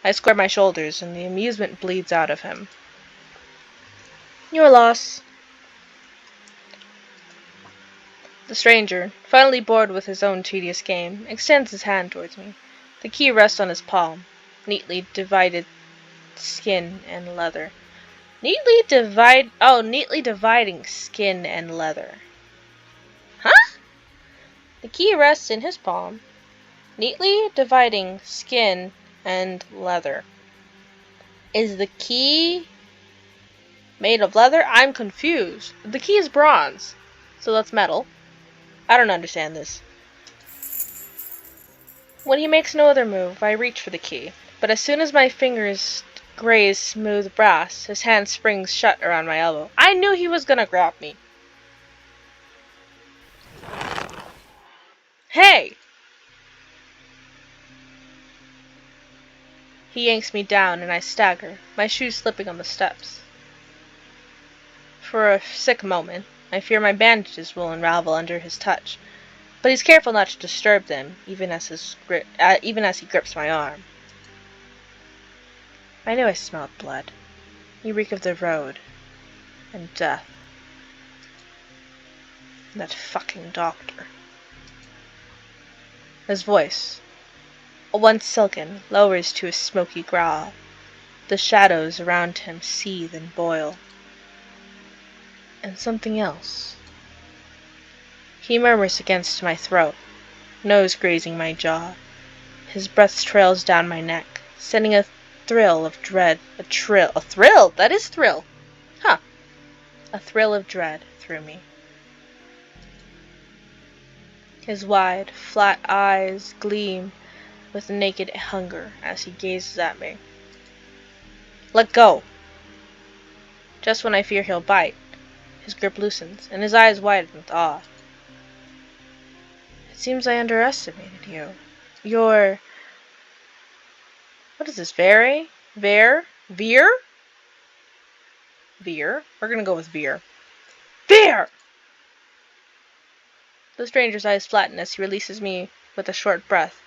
I square my shoulders, and the amusement bleeds out of him. Your loss. The stranger, finally bored with his own tedious game, extends his hand towards me. The key rests on his palm, neatly divided skin and leather. Neatly dividing skin and leather. Huh? The key rests in his palm, neatly dividing skin and leather. Is the key made of leather? I'm confused. The key is bronze, so that's metal. I don't understand this. When he makes no other move, I reach for the key, but as soon as my fingers graze smooth brass, his hand springs shut around my elbow. I knew he was gonna grab me. Hey! He yanks me down and I stagger, my shoes slipping on the steps. For a sick moment, I fear my bandages will unravel under his touch, but he's careful not to disturb them, even as he grips my arm. I knew I smelled blood. You reek of the road and death. And that fucking doctor. His voice, once silken, lowers to a smoky growl. The shadows around him seethe and boil. And something else. He murmurs against my throat, nose grazing my jaw. His breath trails down my neck, sending a thrill of dread. A thrill? That is thrill. Huh. A thrill of dread through me. His wide, flat eyes gleam with naked hunger as he gazes at me. Let go! Just when I fear he'll bite, his grip loosens, and his eyes widen with awe. It seems I underestimated you. You're... What is this, Veer? Veer? Veer? We're gonna go with Veer. Veer! The stranger's eyes flatten as he releases me with a short breath.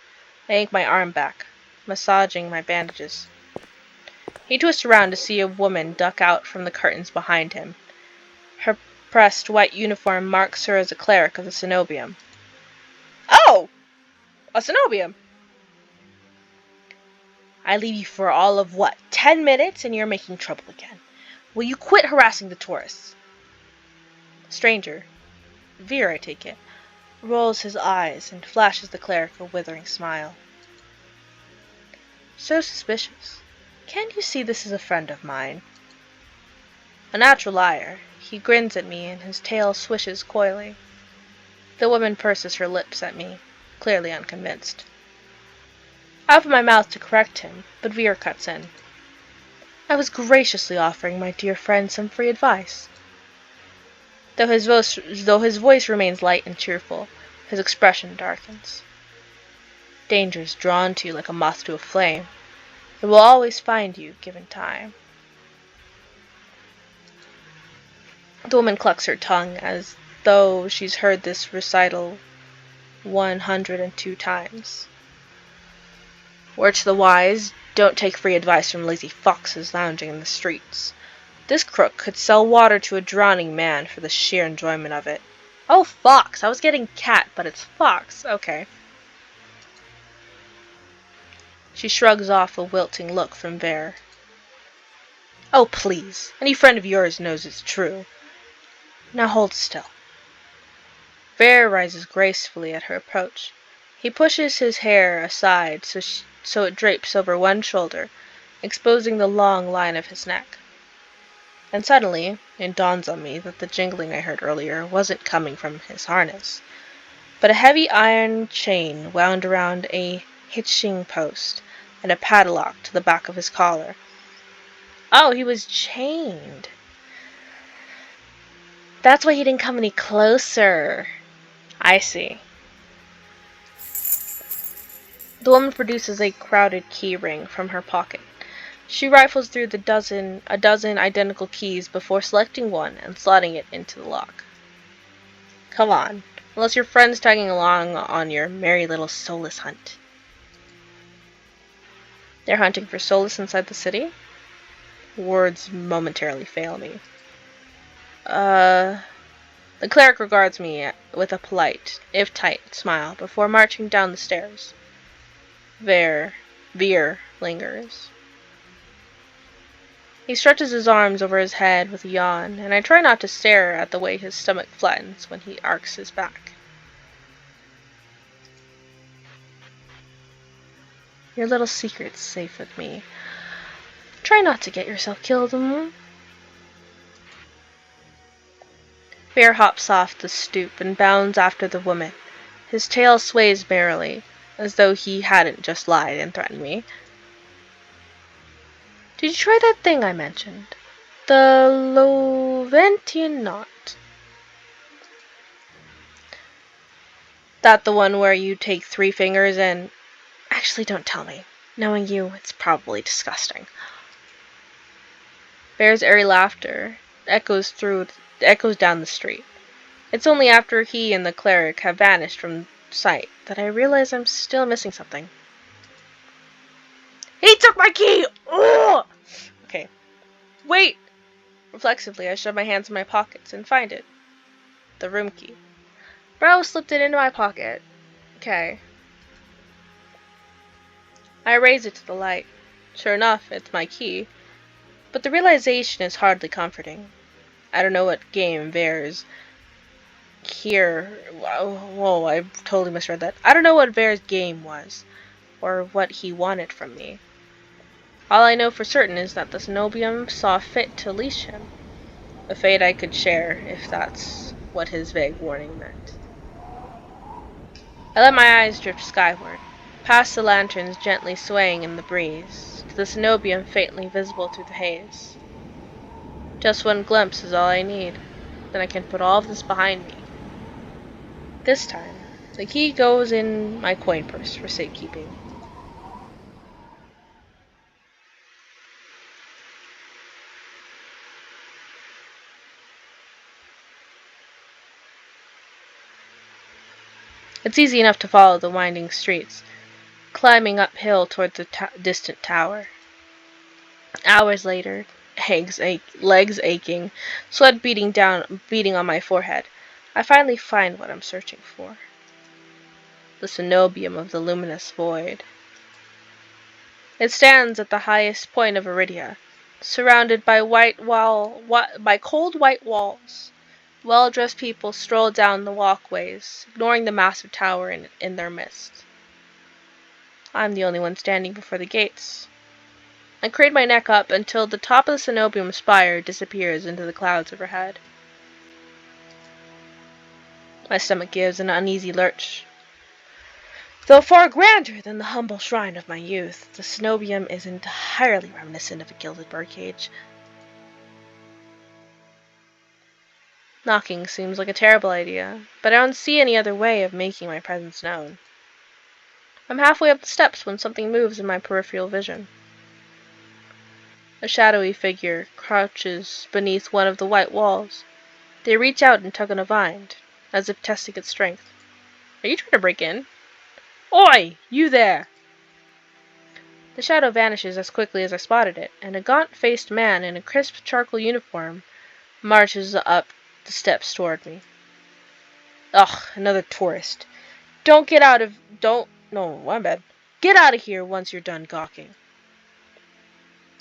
I yank my arm back, massaging my bandages. He twists around to see a woman duck out from the curtains behind him. Her pressed white uniform marks her as a cleric of the Cenobium. Oh! A Cenobium! I leave you for all of what? 10 minutes and you're making trouble again. Will you quit harassing the tourists? Stranger, Veer, I take it, rolls his eyes and flashes the cleric a withering smile. So suspicious. Can't you see this is a friend of mine? A natural liar. He grins at me and his tail swishes coyly. The woman purses her lips at me, clearly unconvinced. I open my mouth to correct him, but Veer cuts in. I was graciously offering my dear friend some free advice. Though his voice remains light and cheerful, his expression darkens. Danger is drawn to you like a moth to a flame. It will always find you, given time. The woman clucks her tongue as though she's heard this recital 102 times. Word to the wise, don't take free advice from lazy foxes lounging in the streets. This crook could sell water to a drowning man for the sheer enjoyment of it. Oh, fox! I was getting cat, but it's fox. Okay. She shrugs off a wilting look from Ver. Oh, please. Any friend of yours knows it's true. Now hold still. Ver rises gracefully at her approach. He pushes his hair aside so it drapes over one shoulder, exposing the long line of his neck. And suddenly, it dawns on me that the jingling I heard earlier wasn't coming from his harness, but a heavy iron chain wound around a hitching post and a padlock to the back of his collar. Oh, he was chained. That's why he didn't come any closer. I see. The woman produces a crowded key ring from her pocket. She rifles through a dozen identical keys before selecting one and slotting it into the lock. Come on, unless your friend's tagging along on your merry little soulless hunt. They're hunting for solace inside the city? Words momentarily fail me. The cleric regards me with a polite, if tight, smile before marching down the stairs. Veer lingers. He stretches his arms over his head with a yawn, and I try not to stare at the way his stomach flattens when he arcs his back. Your little secret's safe with me. Try not to get yourself killed, Veer hops off the stoop and bounds after the woman. His tail sways merrily, as though he hadn't just lied and threatened me. Did you try that thing I mentioned? The Loventian knot. That the one where you take 3 fingers and... Actually, don't tell me. Knowing you, it's probably disgusting. Bear's airy laughter echoes down the street. It's only after he and the cleric have vanished from sight that I realize I'm still missing something. He took my key! Ugh! Okay. Wait! Reflexively, I shove my hands in my pockets and find it. The room key. Bro slipped it into my pocket. Okay. I raise it to the light. Sure enough, it's my key. But the realization is hardly comforting. I don't know what game Veer's here. Whoa, I totally misread that. I don't know what Veer's game was, or what he wanted from me. All I know for certain is that the Cenobium saw fit to leash him. A fate I could share, if that's what his vague warning meant. I let my eyes drift skyward, past the lanterns gently swaying in the breeze, to the Cenobium faintly visible through the haze. Just one glimpse is all I need, then I can put all of this behind me. This time, the key goes in my coin purse for safekeeping. It's easy enough to follow the winding streets, climbing uphill toward the distant tower. Hours later, legs aching, sweat beating on my forehead, I finally find what I'm searching for. The cenobium of the luminous void. It stands at the highest point of Iridia, surrounded by cold white walls. Well-dressed people stroll down the walkways, ignoring the massive tower in their midst. I'm the only one standing before the gates. I crane my neck up until the top of the cenobium spire disappears into the clouds overhead. My stomach gives an uneasy lurch. Though far grander than the humble shrine of my youth, the cenobium is entirely reminiscent of a gilded birdcage. Knocking seems like a terrible idea, but I don't see any other way of making my presence known. I'm halfway up the steps when something moves in my peripheral vision. A shadowy figure crouches beneath one of the white walls. They reach out and tug on a vine, as if testing its strength. Are you trying to break in? Oi! You there! The shadow vanishes as quickly as I spotted it, and a gaunt-faced man in a crisp charcoal uniform marches up the steps toward me. Ugh, another tourist. Don't, no, my bad. Get out of here once you're done gawking.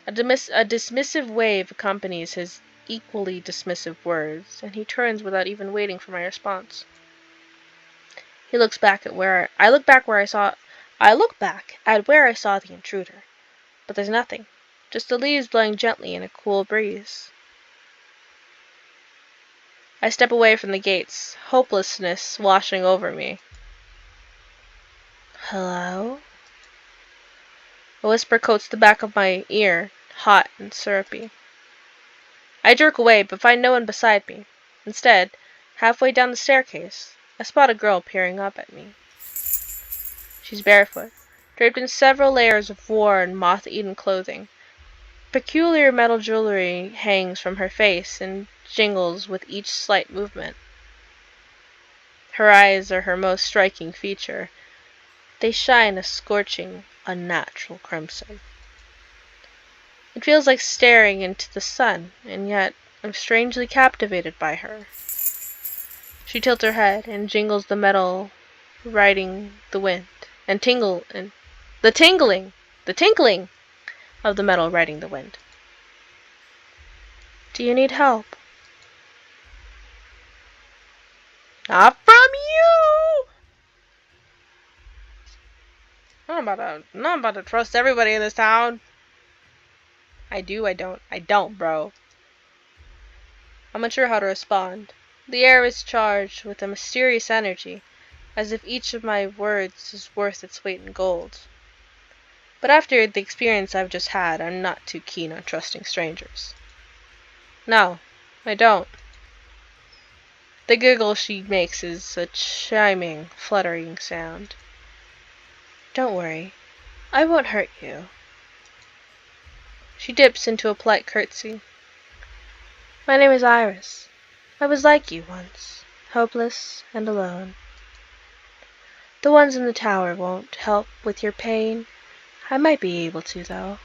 A dismissive wave accompanies his equally dismissive words, and he turns without even waiting for my response. I look back at where I saw the intruder, but there's nothing, just the leaves blowing gently in a cool breeze. I step away from the gates, hopelessness washing over me. Hello? A whisper coats the back of my ear, hot and syrupy. I jerk away, but find no one beside me. Instead, halfway down the staircase, I spot a girl peering up at me. She's barefoot, draped in several layers of worn, moth-eaten clothing. Peculiar metal jewelry hangs from her face and jingles with each slight movement. Her eyes are her most striking feature. They shine a scorching, unnatural crimson. It feels like staring into the sun, and yet I'm strangely captivated by her. She tilts her head and jingles the metal riding the wind, and the tinkling of the metal riding the wind. Do you need help? Not from you! I'm not about to trust everybody in this town. I don't, bro. I'm unsure how to respond. The air is charged with a mysterious energy, as if each of my words is worth its weight in gold. But after the experience I've just had, I'm not too keen on trusting strangers. No, I don't. The giggle she makes is a chiming, fluttering sound. Don't worry, I won't hurt you. She dips into a polite curtsy. My name is Iris. I was like you once, hopeless and alone. The ones in the tower won't help with your pain. I might be able to, though.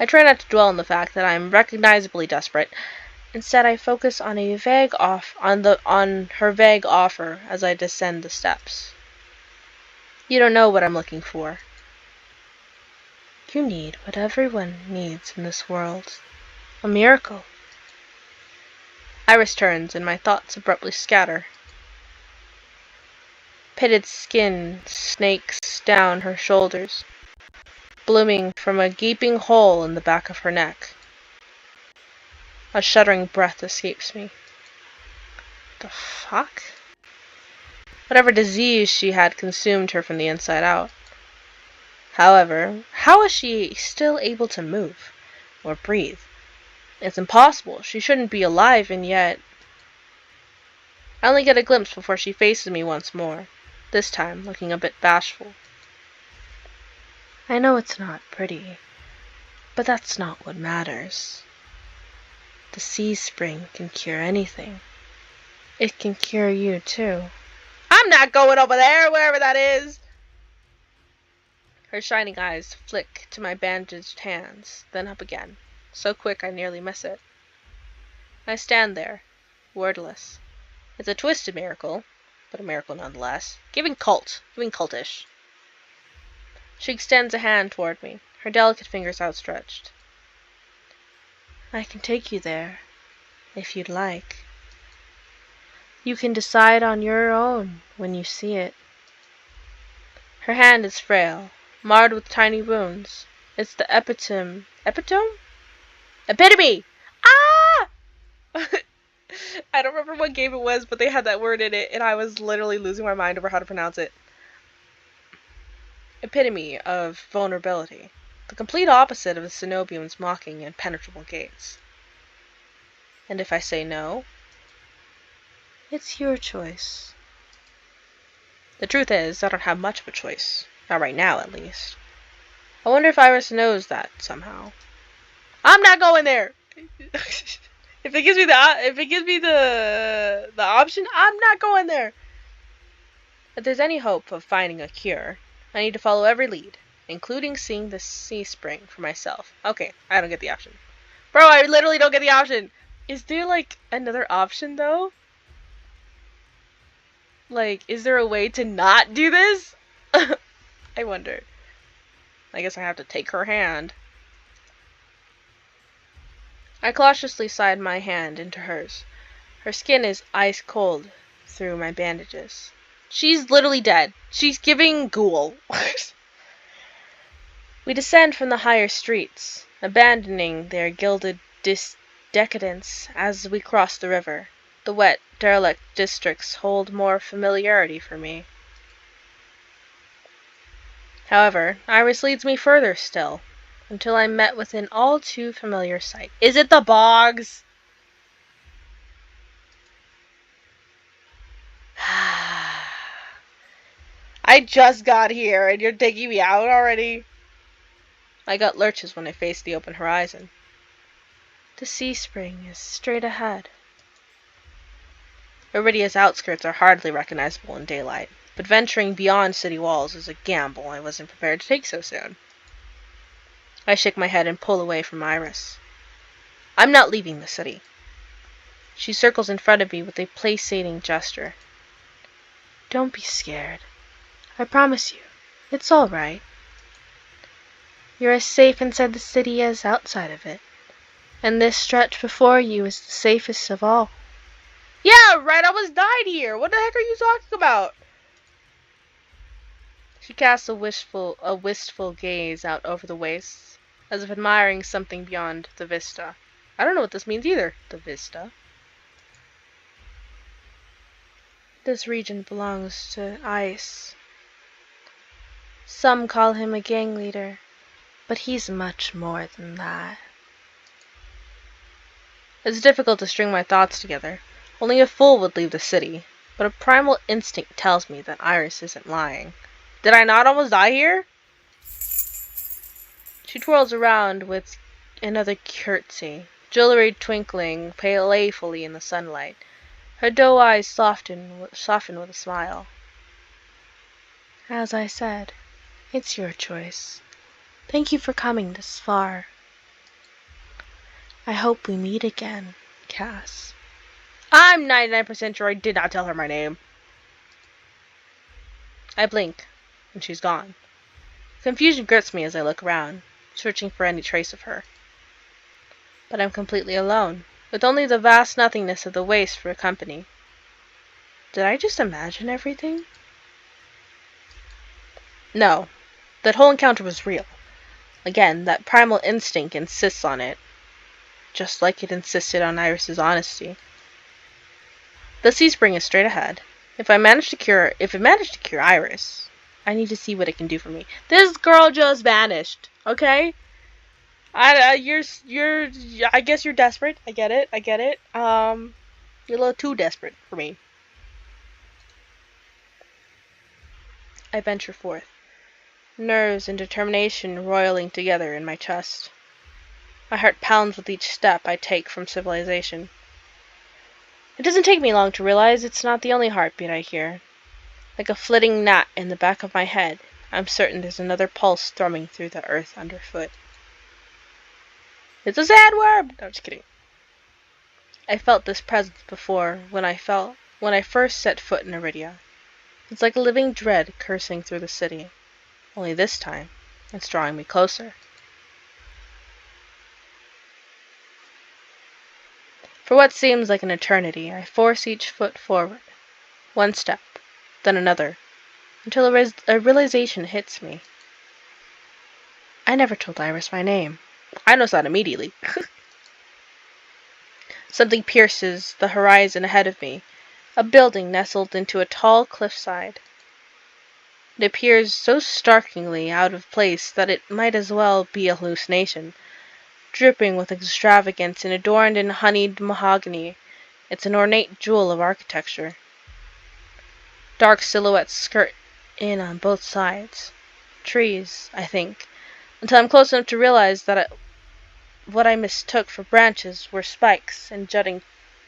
I try not to dwell on the fact that I am recognizably desperate. Instead, I focus on her vague offer as I descend the steps. You don't know what I'm looking for. You need what everyone needs in this world. A miracle. Iris turns, and my thoughts abruptly scatter. Pitted skin snakes down her shoulders, blooming from a gaping hole in the back of her neck. A shuddering breath escapes me. The fuck? Whatever disease she had consumed her from the inside out. However, how is she still able to move or breathe? It's impossible. She shouldn't be alive, and yet... I only get a glimpse before she faces me once more, this time looking a bit bashful. I know it's not pretty, but that's not what matters. The sea spring can cure anything. It can cure you, too. I'm not going over there, wherever that is! Her shining eyes flick to my bandaged hands, then up again, so quick I nearly miss it. I stand there, wordless. It's a twisted miracle, but a miracle nonetheless. Giving cultish. She extends a hand toward me, her delicate fingers outstretched. I can take you there, if you'd like. You can decide on your own when you see it. Her hand is frail, marred with tiny wounds. It's the epitome. Epitome? Epitome! Ah! I don't remember what game it was, but they had that word in it, and I was literally losing my mind over how to pronounce it. Epitome of vulnerability. The complete opposite of the Cenobium's mocking and impenetrable gaze. And if I say no, it's your choice. The truth is, I don't have much of a choice. Not right now, at least. I wonder if Iris knows that somehow. I'm not going there! If it gives me the option, I'm not going there. If there's any hope of finding a cure, I need to follow every lead, including seeing the sea spring for myself. Okay, I don't get the option. Bro, I literally don't get the option. Is there like another option though? Like, is there a way to not do this? I wonder. I guess I have to take her hand. I cautiously slide my hand into hers. Her skin is ice cold through my bandages. She's literally dead. She's giving ghoul. We descend from the higher streets, abandoning their gilded decadence as we cross the river. The wet, derelict districts hold more familiarity for me. However, Iris leads me further still, until I'm met with an all too familiar sight. Is it the bogs? I just got here and you're taking me out already? My gut lurches when I face the open horizon. The sea spring is straight ahead. Iridia's outskirts are hardly recognizable in daylight, but venturing beyond city walls is a gamble I wasn't prepared to take so soon. I shake my head and pull away from Iris. I'm not leaving the city. She circles in front of me with a placating gesture. Don't be scared. I promise you, it's all right. You're as safe inside the city as outside of it, and this stretch before you is the safest of all. Yeah, right, I almost died here. What the heck are you talking about? She casts a wistful gaze out over the wastes, as if admiring something beyond the vista. I don't know what this means either, the vista. This region belongs to Ice. Some call him a gang leader, but he's much more than that. It's difficult to string my thoughts together. Only a fool would leave the city, but a primal instinct tells me that Iris isn't lying. Did I not almost die here? She twirls around with another curtsy, jewelry twinkling playfully in the sunlight. Her doe eyes soften with a smile. As I said, it's your choice. Thank you for coming this far. I hope we meet again, Cass. I'm 99% sure I did not tell her my name. I blink, and she's gone. Confusion grips me as I look around, searching for any trace of her. But I'm completely alone, with only the vast nothingness of the waste for company. Did I just imagine everything? No, that whole encounter was real. Again, that primal instinct insists on it, just like it insisted on Iris's honesty. The sea spring is straight ahead. If it managed to cure Iris, I need to see what it can do for me. This girl just vanished. Okay, I guess you're desperate. I get it. You're a little too desperate for me. I venture forth, nerves and determination roiling together in my chest. My heart pounds with each step I take from civilization. It doesn't take me long to realize it's not the only heartbeat I hear. Like a flitting gnat in the back of my head, I'm certain there's another pulse thrumming through the earth underfoot. It's a sandworm! No, just kidding. I felt this presence before when I first set foot in Iridia. It's like a living dread coursing through the city. Only this time, it's drawing me closer. For For what seems like an eternity, I force each foot forward. One step, then another, until a realization hits me. I never told Iris my name. I notice that immediately. Something pierces the horizon ahead of me, a building nestled into a tall cliffside. It appears so startlingly out of place that it might as well be a hallucination. Dripping with extravagance and adorned in honeyed mahogany, it's an ornate jewel of architecture. Dark silhouettes skirt in on both sides. Trees, I think, until I'm close enough to realize that what I mistook for branches were spikes and jutting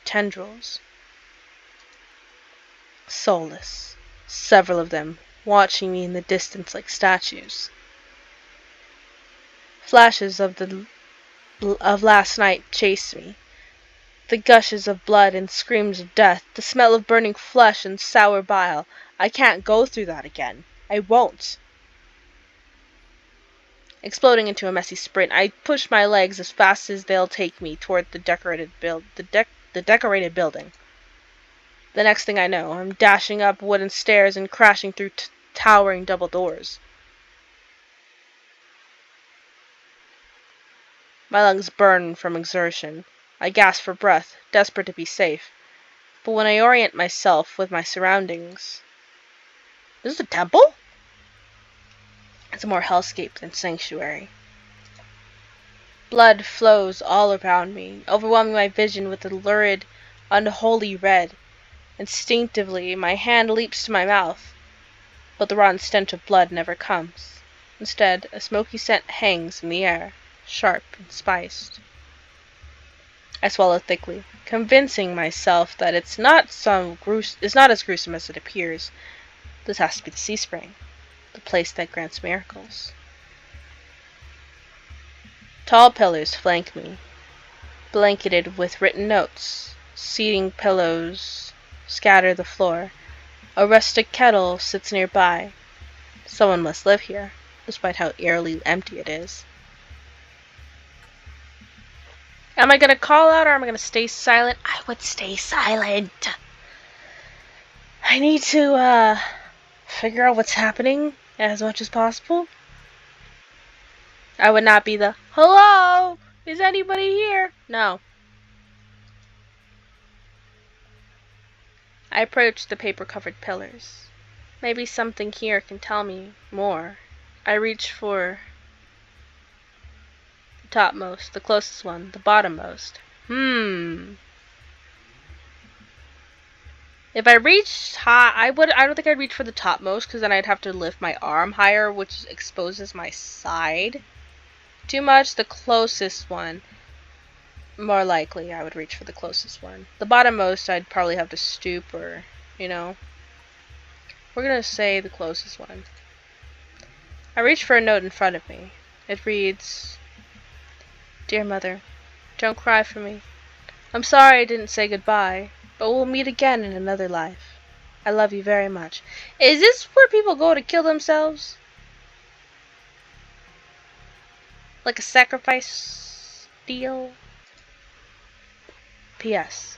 tendrils. Soulless, several of them, watching me in the distance like statues. Flashes of last night chase me. The gushes of blood and screams of death, the smell of burning flesh and sour bile. I can't go through that again. I won't. Exploding into a messy sprint, I push my legs as fast as they'll take me toward the decorated building. The next thing I know, I'm dashing up wooden stairs and crashing through towering double doors. My lungs burn from exertion. I gasp for breath, desperate to be safe. But when I orient myself with my surroundings... Is this a temple? It's more hellscape than sanctuary. Blood flows all around me, overwhelming my vision with a lurid, unholy red. Instinctively, my hand leaps to my mouth, but the rotten stench of blood never comes. Instead, a smoky scent hangs in the air, sharp and spiced. I swallow thickly, convincing myself that it's not as gruesome as it appears. This has to be the sea spring, the place that grants miracles. Tall pillars flank me, blanketed with written notes. Seating pillows scatter the floor. A rustic kettle sits nearby. Someone must live here, despite how eerily empty it is. Am I gonna call out or am I gonna stay silent? I would stay silent. I need to, figure out what's happening as much as possible. I would not be the, hello, is anybody here? No. I approach the paper-covered pillars. Maybe something here can tell me more. I reach for the topmost, the closest one, the bottommost. If I reached high, I don't think I'd reach for the topmost, because then I'd have to lift my arm higher, which exposes my side too much. The closest one, more likely I would reach for the closest one. The bottommost, I'd probably have to stoop or, we're gonna say the closest one. I reach for a note in front of me. It reads, Dear Mother, don't cry for me. I'm sorry I didn't say goodbye, but we'll meet again in another life. I love you very much. Is this where people go to kill themselves? Like a sacrifice deal? P.S.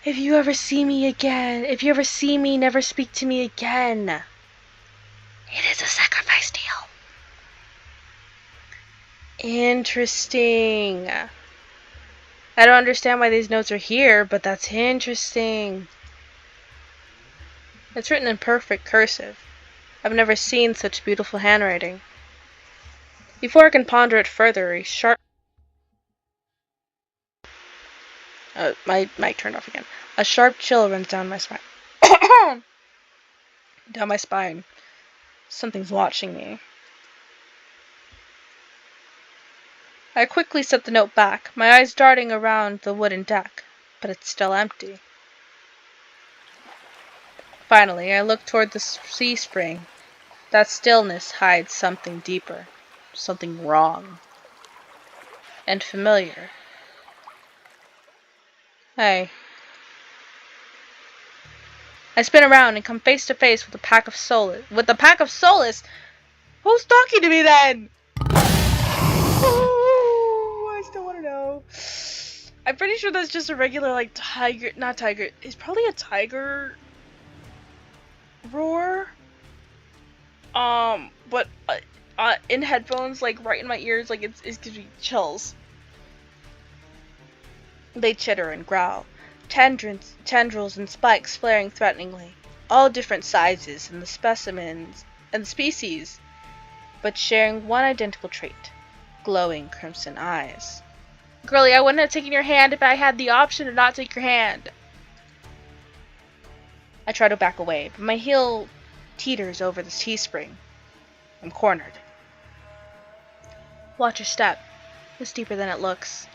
If you ever see me, never speak to me again. It is a sacrifice deal. Interesting. I don't understand why these notes are here, but that's interesting. It's written in perfect cursive. I've never seen such beautiful handwriting. Before I can ponder it further, a sharp... my mic turned off again. A sharp chill runs down my spine. Down my spine. Something's watching me. I quickly set the note back, my eyes darting around the wooden deck, but it's still empty. Finally, I look toward the sea spring. That stillness hides something deeper, something wrong, and familiar. Hey. I spin around and come face to face with the pack of Solace. With the pack of Solace? Who's talking to me then? Oh, I still want to know. I'm pretty sure that's just a regular, like, tiger, not tiger, it's probably a tiger roar. But in headphones, like, right in my ears, like, it gives me chills. They chitter and growl, tendrils and spikes flaring threateningly, all different sizes and the specimens and species, but sharing one identical trait, glowing crimson eyes. Girlie, I wouldn't have taken your hand if I had the option to not take your hand. I try to back away, but my heel teeters over the T-spring. I'm cornered. Watch your step. It's deeper than it looks.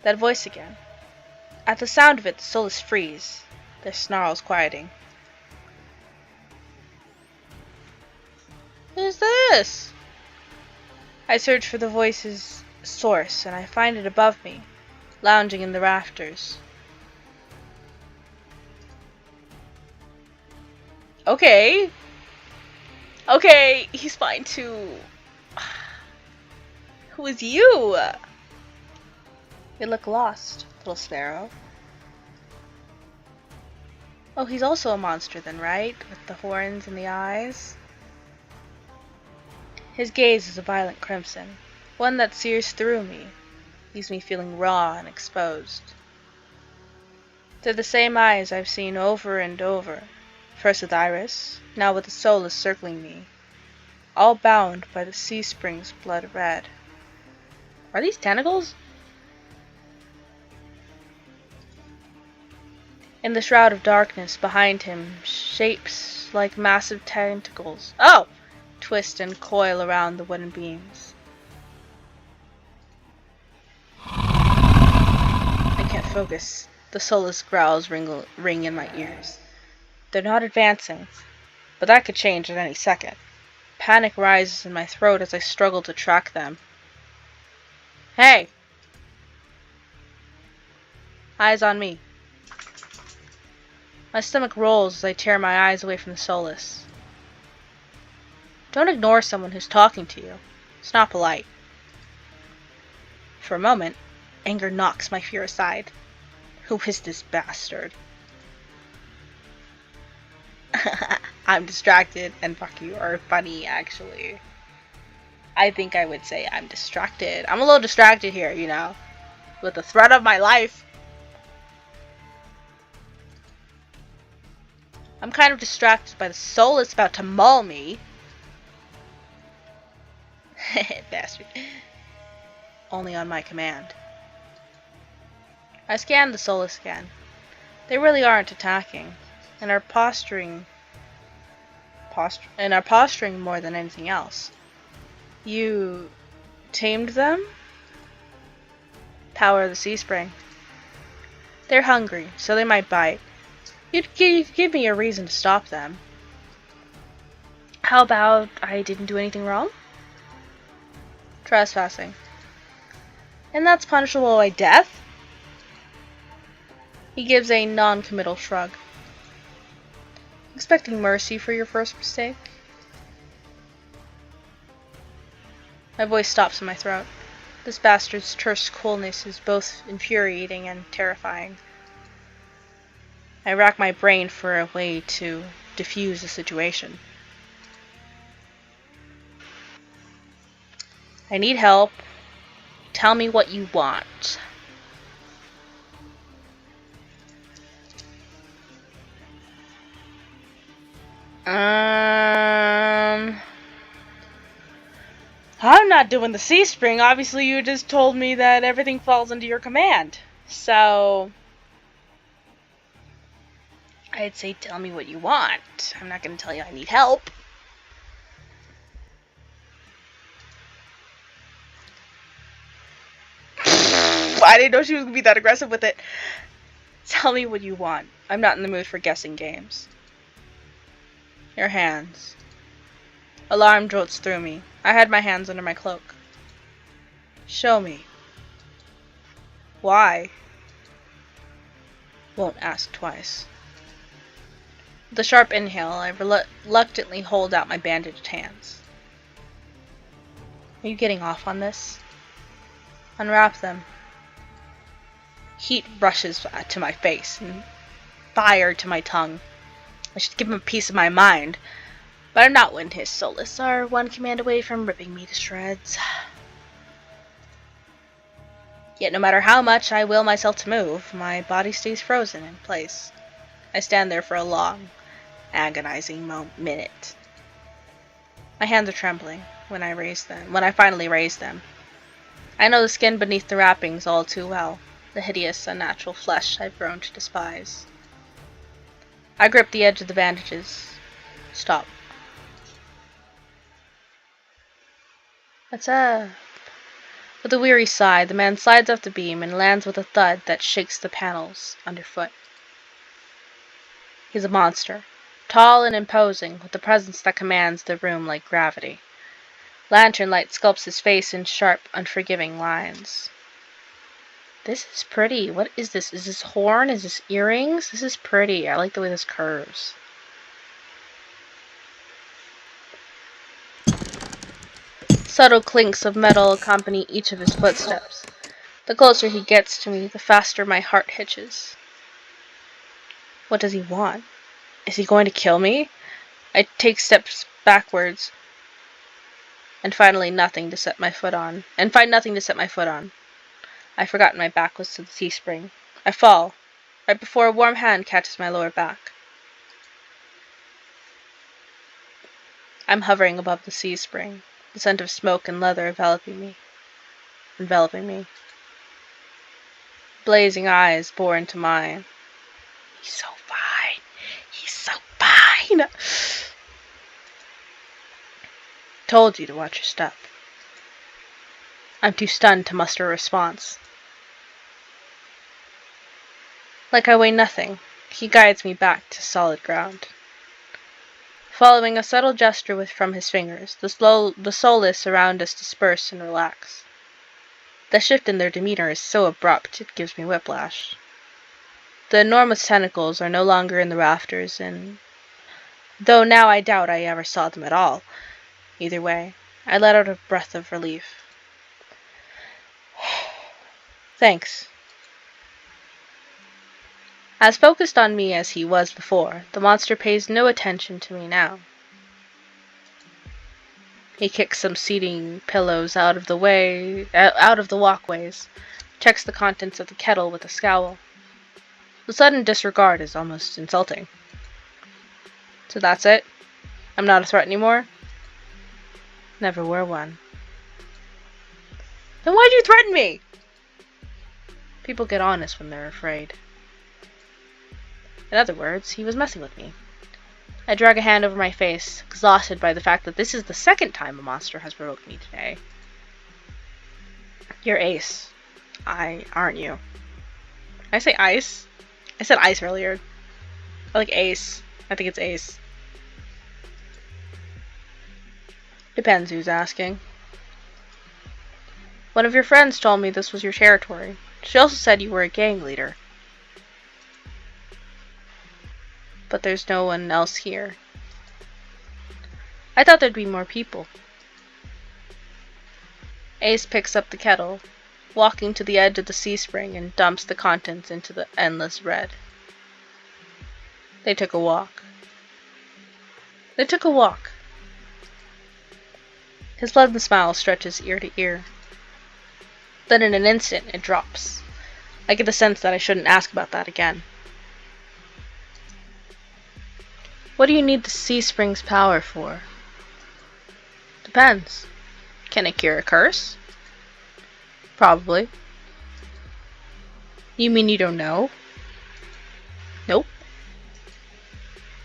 That voice again. At the sound of it, the soulless freeze, their snarls quieting. Who's this? I search for the voice's source, and I find it above me, lounging in the rafters. Okay, he's fine too. Who is you? You look lost, little sparrow. Oh, he's also a monster then, right? With the horns and the eyes. His gaze is a violent crimson, one that sears through me, leaves me feeling raw and exposed. They're the same eyes I've seen over and over, first with Iris, now with the soulless circling me, all bound by the sea spring's blood red. Are these tentacles? In the shroud of darkness behind him, shapes like massive tentacles, twist and coil around the wooden beams. I can't focus. The soulless growls ring in my ears. They're not advancing, but that could change at any second. Panic rises in my throat as I struggle to track them. Hey! Eyes on me. My stomach rolls as I tear my eyes away from the soulless. Don't ignore someone who's talking to you. It's not polite. For a moment, anger knocks my fear aside. Who is this bastard? I'm distracted, and fuck you are funny, actually. I think I would say I'm distracted. I'm a little distracted here, you know, with the threat of my life. I'm kind of distracted by the soul that's about to maul me. Bastard. Only on my command. I scan the soulless again. They really aren't attacking, and are posturing more than anything else. You tamed them? Power of the sea spring. They're hungry, so they might bite. You'd give me a reason to stop them. How about I didn't do anything wrong? Trespassing. And that's punishable by death? He gives a non-committal shrug. Expecting mercy for your first mistake? My voice stops in my throat. This bastard's terse coolness is both infuriating and terrifying. I rack my brain for a way to diffuse the situation. I need help. Tell me what you want. I'm not doing the sea spring. Obviously, you just told me that everything falls under your command. So I'd say tell me what you want. I'm not going to tell you I need help. I didn't know she was going to be that aggressive with it. Tell me what you want. I'm not in the mood for guessing games. Your hands. Alarm jolts through me. I had my hands under my cloak. Show me. Why? Won't ask twice. With a sharp inhale, I reluctantly hold out my bandaged hands. Are you getting off on this? Unwrap them. Heat rushes to my face and fire to my tongue. I should give him a piece of my mind, but I'm not when his soulless are one command away from ripping me to shreds. Yet no matter how much I will myself to move, my body stays frozen in place. I stand there for a long, agonizing minute. My hands are trembling when I finally raise them. I know the skin beneath the wrappings all too well, the hideous, unnatural flesh I've grown to despise. I grip the edge of the bandages. Stop. What's up? With a weary sigh, the man slides off the beam and lands with a thud that shakes the panels underfoot. He's a monster, tall and imposing, with a presence that commands the room like gravity. Lantern light sculpts his face in sharp, unforgiving lines. This is pretty. What is this? Is this horn? Is this earrings? This is pretty. I like the way this curves. Subtle clinks of metal accompany each of his footsteps. The closer he gets to me, the faster my heart hitches. What does he want? Is he going to kill me? I take steps backwards and find nothing to set my foot on. I've forgotten my back was to the T-spring. I fall, right before a warm hand catches my lower back. I'm hovering above the C-spring, the scent of smoke and leather enveloping me. Blazing eyes bore into mine. He's so fine. He's so fine. Told you to watch your step. I'm too stunned to muster a response. Like I weigh nothing, he guides me back to solid ground. Following a subtle gesture from his fingers, the soulless around us disperse and relax. The shift in their demeanor is so abrupt it gives me whiplash. The enormous tentacles are no longer in the rafters, and though now I doubt I ever saw them at all, either way, I let out a breath of relief. Thanks. As focused on me as he was before, the monster pays no attention to me now. He kicks some seating pillows out of the walkways, checks the contents of the kettle with a scowl. The sudden disregard is almost insulting. So that's it? I'm not a threat anymore? Never were one. Then why'd you threaten me? People get honest when they're afraid. In other words, he was messing with me. I drag a hand over my face, exhausted by the fact that this is the second time a monster has provoked me today. You're Ace. Aren't you? Did I say Ice? I said Ice earlier. I like Ace. I think it's Ace. Depends who's asking. One of your friends told me this was your territory. She also said you were a gang leader. But there's no one else here. I thought there'd be more people. Ace picks up the kettle, walking to the edge of the C-spring, and dumps the contents into the endless red. They took a walk. His pleasant smile stretches ear to ear. Then in an instant, it drops. I get the sense that I shouldn't ask about that again. What do you need the C-spring's power for? Depends. Can it cure a curse? Probably. You mean you don't know? Nope.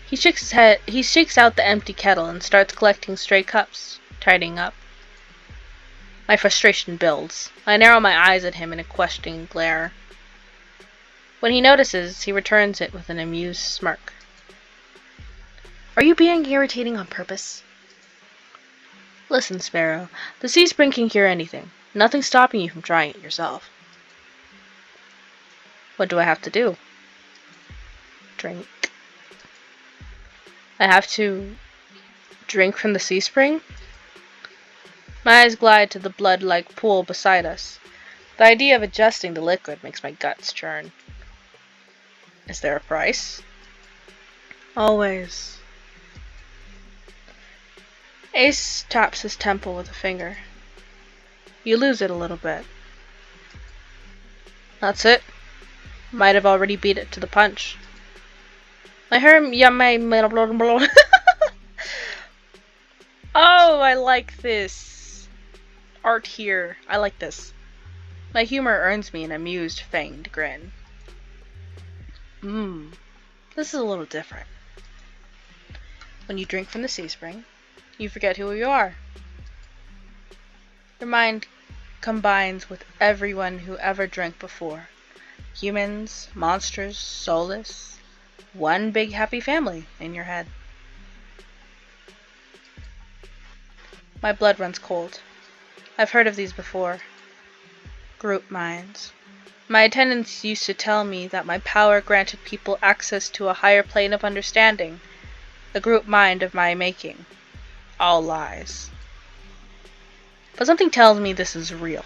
He shakes out the empty kettle and starts collecting stray cups, tidying up. My frustration builds. I narrow my eyes at him in a questioning glare. When he notices, he returns it with an amused smirk. Are you being irritating on purpose? Listen, Sparrow, the C-spring can cure anything. Nothing's stopping you from trying it yourself. What do I have to do? Drink. I have to drink from the C-spring? My eyes glide to the blood-like pool beside us. The idea of adjusting the liquid makes my guts churn. Is there a price? Always. Ace taps his temple with a finger. You lose it a little bit. That's it. Might have already beat it to the punch. I heard Oh, I like this. Art here. I like this. My humor earns me an amused, fanged grin. This is a little different. When you drink from the sea spring, you forget who you are. Your mind combines with everyone who ever drank before. Humans, monsters, soulless. One big happy family in your head. My blood runs cold. I've heard of these before. Group minds. My attendants used to tell me that my power granted people access to a higher plane of understanding, a group mind of my making. All lies. But something tells me this is real,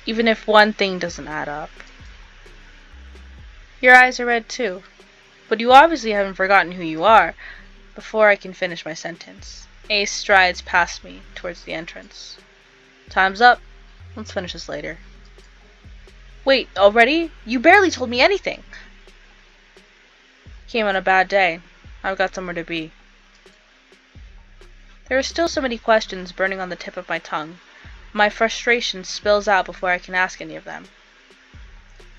even if one thing doesn't add up. Your eyes are red too, but you obviously haven't forgotten who you are. Before I can finish my sentence, Ace strides past me towards the entrance. Time's up. Let's finish this later. Wait, already? You barely told me anything. Came on a bad day. I've got somewhere to be. There are still so many questions burning on the tip of my tongue. My frustration spills out before I can ask any of them.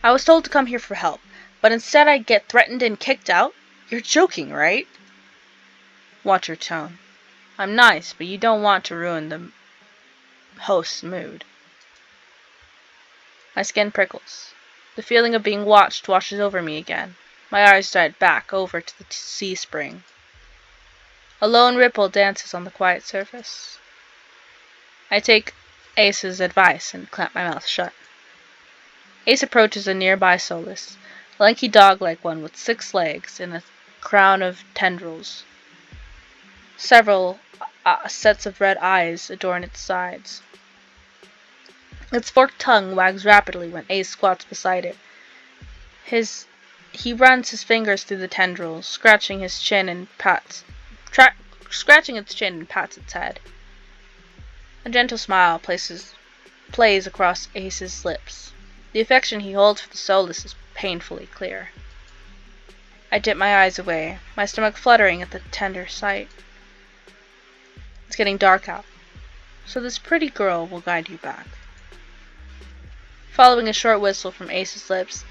I was told to come here for help, but instead I get threatened and kicked out? You're joking, right? Watch your tone. I'm nice, but you don't want to ruin the host's mood. My skin prickles. The feeling of being watched washes over me again. My eyes dart back over to the sea spring. A lone ripple dances on the quiet surface. I take Ace's advice and clamp my mouth shut. Ace approaches a nearby soulless, a lanky dog-like one with 6 legs and a crown of tendrils. Several sets of red eyes adorn its sides. Its forked tongue wags rapidly when Ace squats beside it. He runs his fingers through the tendrils, scratching its chin and pats its head. A gentle smile plays across Ace's lips. The affection he holds for the soulless is painfully clear. I dip my eyes away, my stomach fluttering at the tender sight. It's getting dark out, so this pretty girl will guide you back. Following a short whistle from Ace's lips,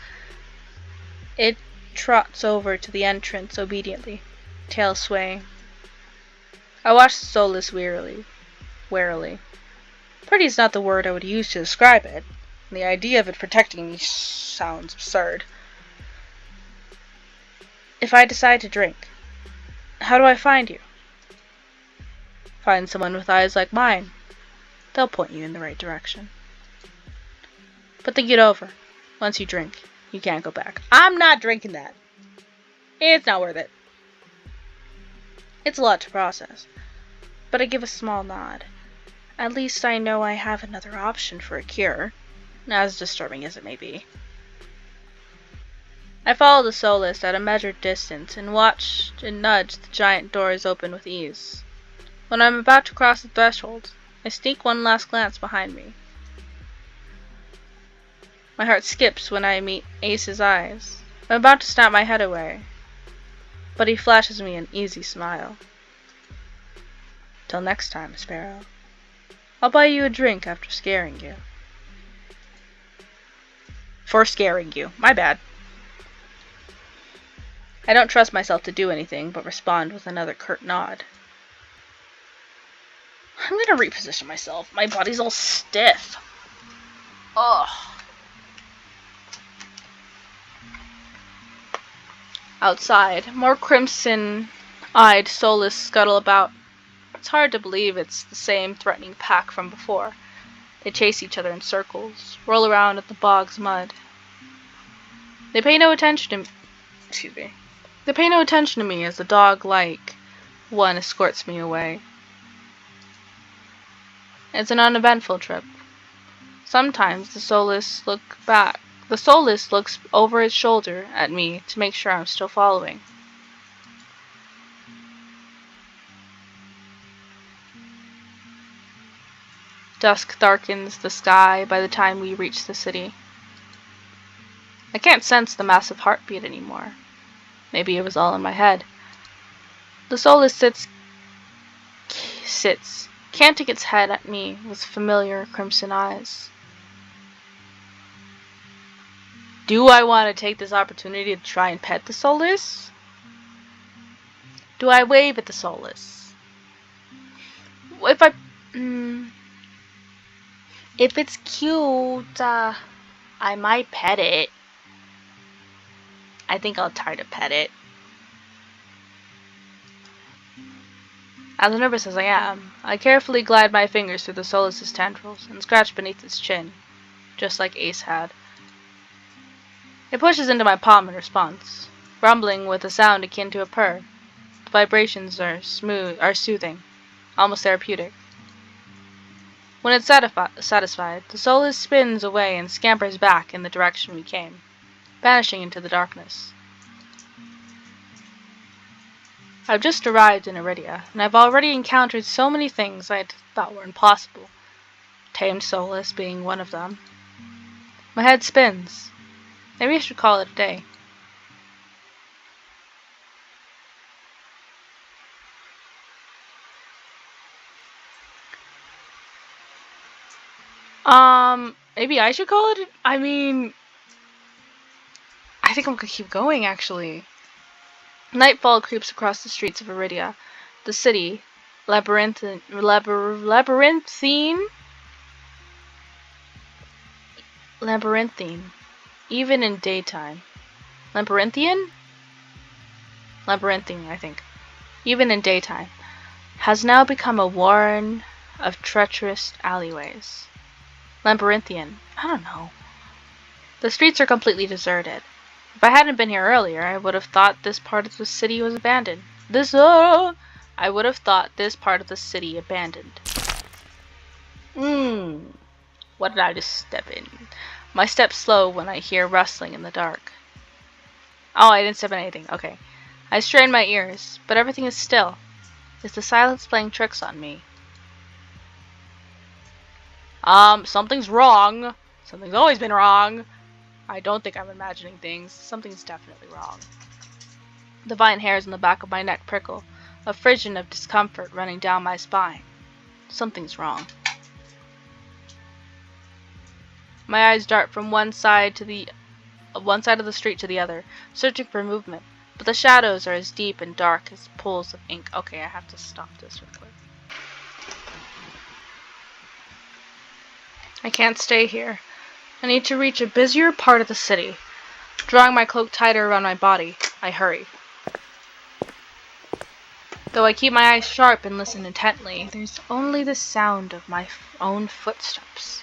it trots over to the entrance obediently, tail swaying. I watch the soulless warily. Pretty is not the word I would use to describe it, and the idea of it protecting me sounds absurd. If I decide to drink, how do I find you? Find someone with eyes like mine. They'll point you in the right direction. But think it over. Once you drink, you can't go back. I'm not drinking that. It's not worth it. It's a lot to process, but I give a small nod. At least I know I have another option for a cure, as disturbing as it may be. I follow the soulless at a measured distance and watch it nudge the giant doors open with ease. When I'm about to cross the threshold, I sneak one last glance behind me. My heart skips when I meet Ace's eyes. I'm about to snap my head away, but he flashes me an easy smile. Till next time, Sparrow. I'll buy you a drink after scaring you. For scaring you. My bad. I don't trust myself to do anything but respond with another curt nod. I'm gonna reposition myself. My body's all stiff. Ugh. Outside, more crimson-eyed soulless scuttle about. It's hard to believe it's the same threatening pack from before. They chase each other in circles, roll around at the bog's mud. They pay no attention to me as the dog-like one escorts me away. It's an uneventful trip. Sometimes the soulless looks over its shoulder at me to make sure I'm still following. Dusk darkens the sky by the time we reach the city. I can't sense the massive heartbeat anymore. Maybe it was all in my head. The soulless sits, canting its head at me with familiar crimson eyes. Do I want to take this opportunity to try and pet the soulless? Do I wave at the soulless? If it's cute, I might pet it. I think I'll try to pet it. As nervous as I am, I carefully glide my fingers through the soulless's tendrils and scratch beneath its chin, just like Ace had. It pushes into my palm in response, rumbling with a sound akin to a purr. The vibrations are soothing, almost therapeutic. When it's satisfied, the soulless spins away and scampers back in the direction we came, vanishing into the darkness. I've just arrived in Iridia, and I've already encountered so many things I thought were impossible, tamed soulless being one of them. My head spins. Maybe I should call it a day. Maybe I should call it. I think I'm gonna keep going, actually. Nightfall creeps across the streets of Iridia. The city, labyrinthine, even in daytime. Labyrinthine, I think. Even in daytime, has now become a warren of treacherous alleyways. Labyrinthian, I don't know. The streets are completely deserted. If I hadn't been here earlier, I would have thought this part of the city was abandoned. I would have thought this part of the city abandoned. What did I just step in? My steps slow when I hear rustling in the dark. Oh, I didn't step in anything. Okay. I strain my ears, but everything is still. Is the silence playing tricks on me? Something's wrong. Something's always been wrong. I don't think I'm imagining things. Something's definitely wrong. The vine hairs on the back of my neck prickle, a frisson of discomfort running down my spine. Something's wrong. My eyes dart from one side of the street to the other, searching for movement, but the shadows are as deep and dark as pools of ink. Okay, I have to stop this real quick. I can't stay here. I need to reach a busier part of the city. Drawing my cloak tighter around my body, I hurry. Though I keep my eyes sharp and listen intently, there's only the sound of my own footsteps.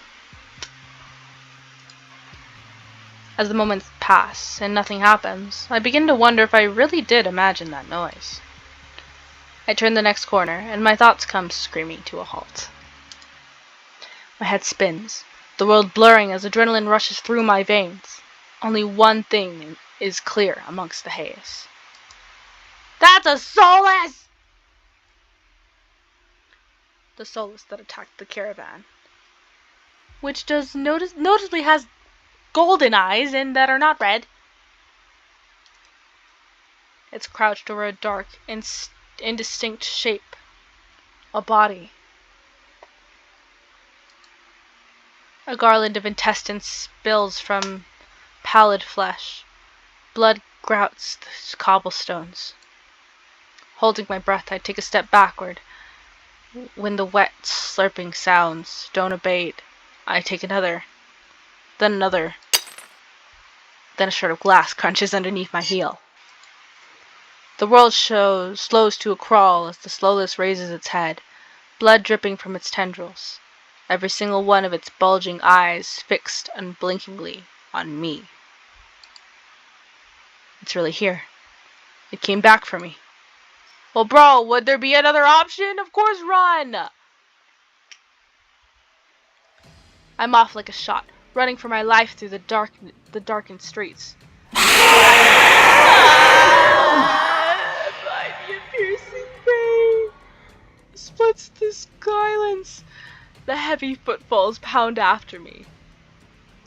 As the moments pass and nothing happens, I begin to wonder if I really did imagine that noise. I turn the next corner, and my thoughts come screaming to a halt. My head spins, the world blurring as adrenaline rushes through my veins. Only one thing is clear amongst the haze. That's a soulless! The soulless that attacked the caravan, which noticeably has golden eyes and that are not red. It's crouched over a dark, indistinct shape. A body. A garland of intestines spills from pallid flesh. Blood grouts the cobblestones. Holding my breath, I take a step backward. When the wet, slurping sounds don't abate, I take another. Then another. Then a shard of glass crunches underneath my heel. The world slows to a crawl as the soulless raises its head, blood dripping from its tendrils. Every single one of its bulging eyes fixed unblinkingly on me. It's really here. It came back for me. Well, bro, would there be another option? Of course, run! I'm off like a shot, running for my life through the darkened streets. Mighty and piercing pain splits the silence. The heavy footfalls pound after me.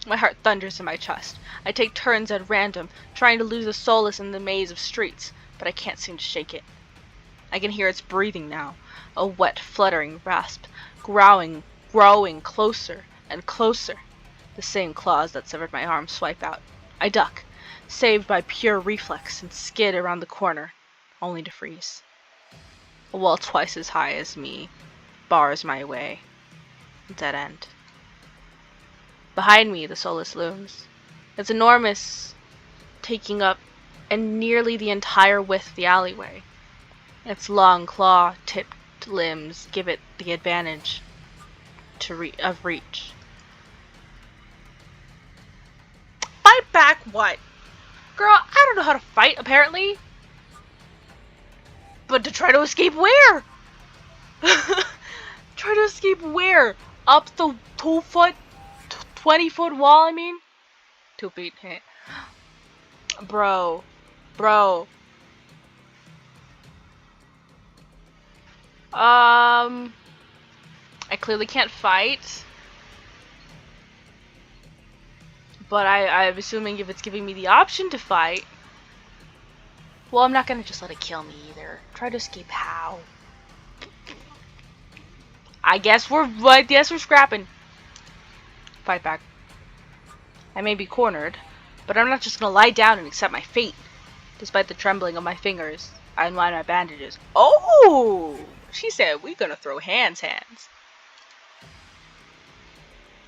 My heart thunders in my chest. I take turns at random, trying to lose a solace in the maze of streets, but I can't seem to shake it. I can hear its breathing now, a wet, fluttering rasp, growling closer and closer. The same claws that severed my arm swipe out. I duck, saved by pure reflex, and skid around the corner, only to freeze. A wall twice as high as me bars my way. Dead end. Behind me, the solace looms. It's enormous, taking up and nearly the entire width of the alleyway. Its long claw-tipped limbs give it the advantage of reach. Fight back what? Girl, I don't know how to fight, apparently. But to try to escape where? Try to escape where? Up the 20-foot wall, I mean? 2 feet. Bro. I clearly can't fight. But I'm assuming if it's giving me the option to fight. Well, I'm not gonna just let it kill me either. Try to escape how? I guess we're scrapping. Fight back. I may be cornered, but I'm not just gonna lie down and accept my fate. Despite the trembling of my fingers, I unwind my bandages. Oh! She said we're gonna throw hands.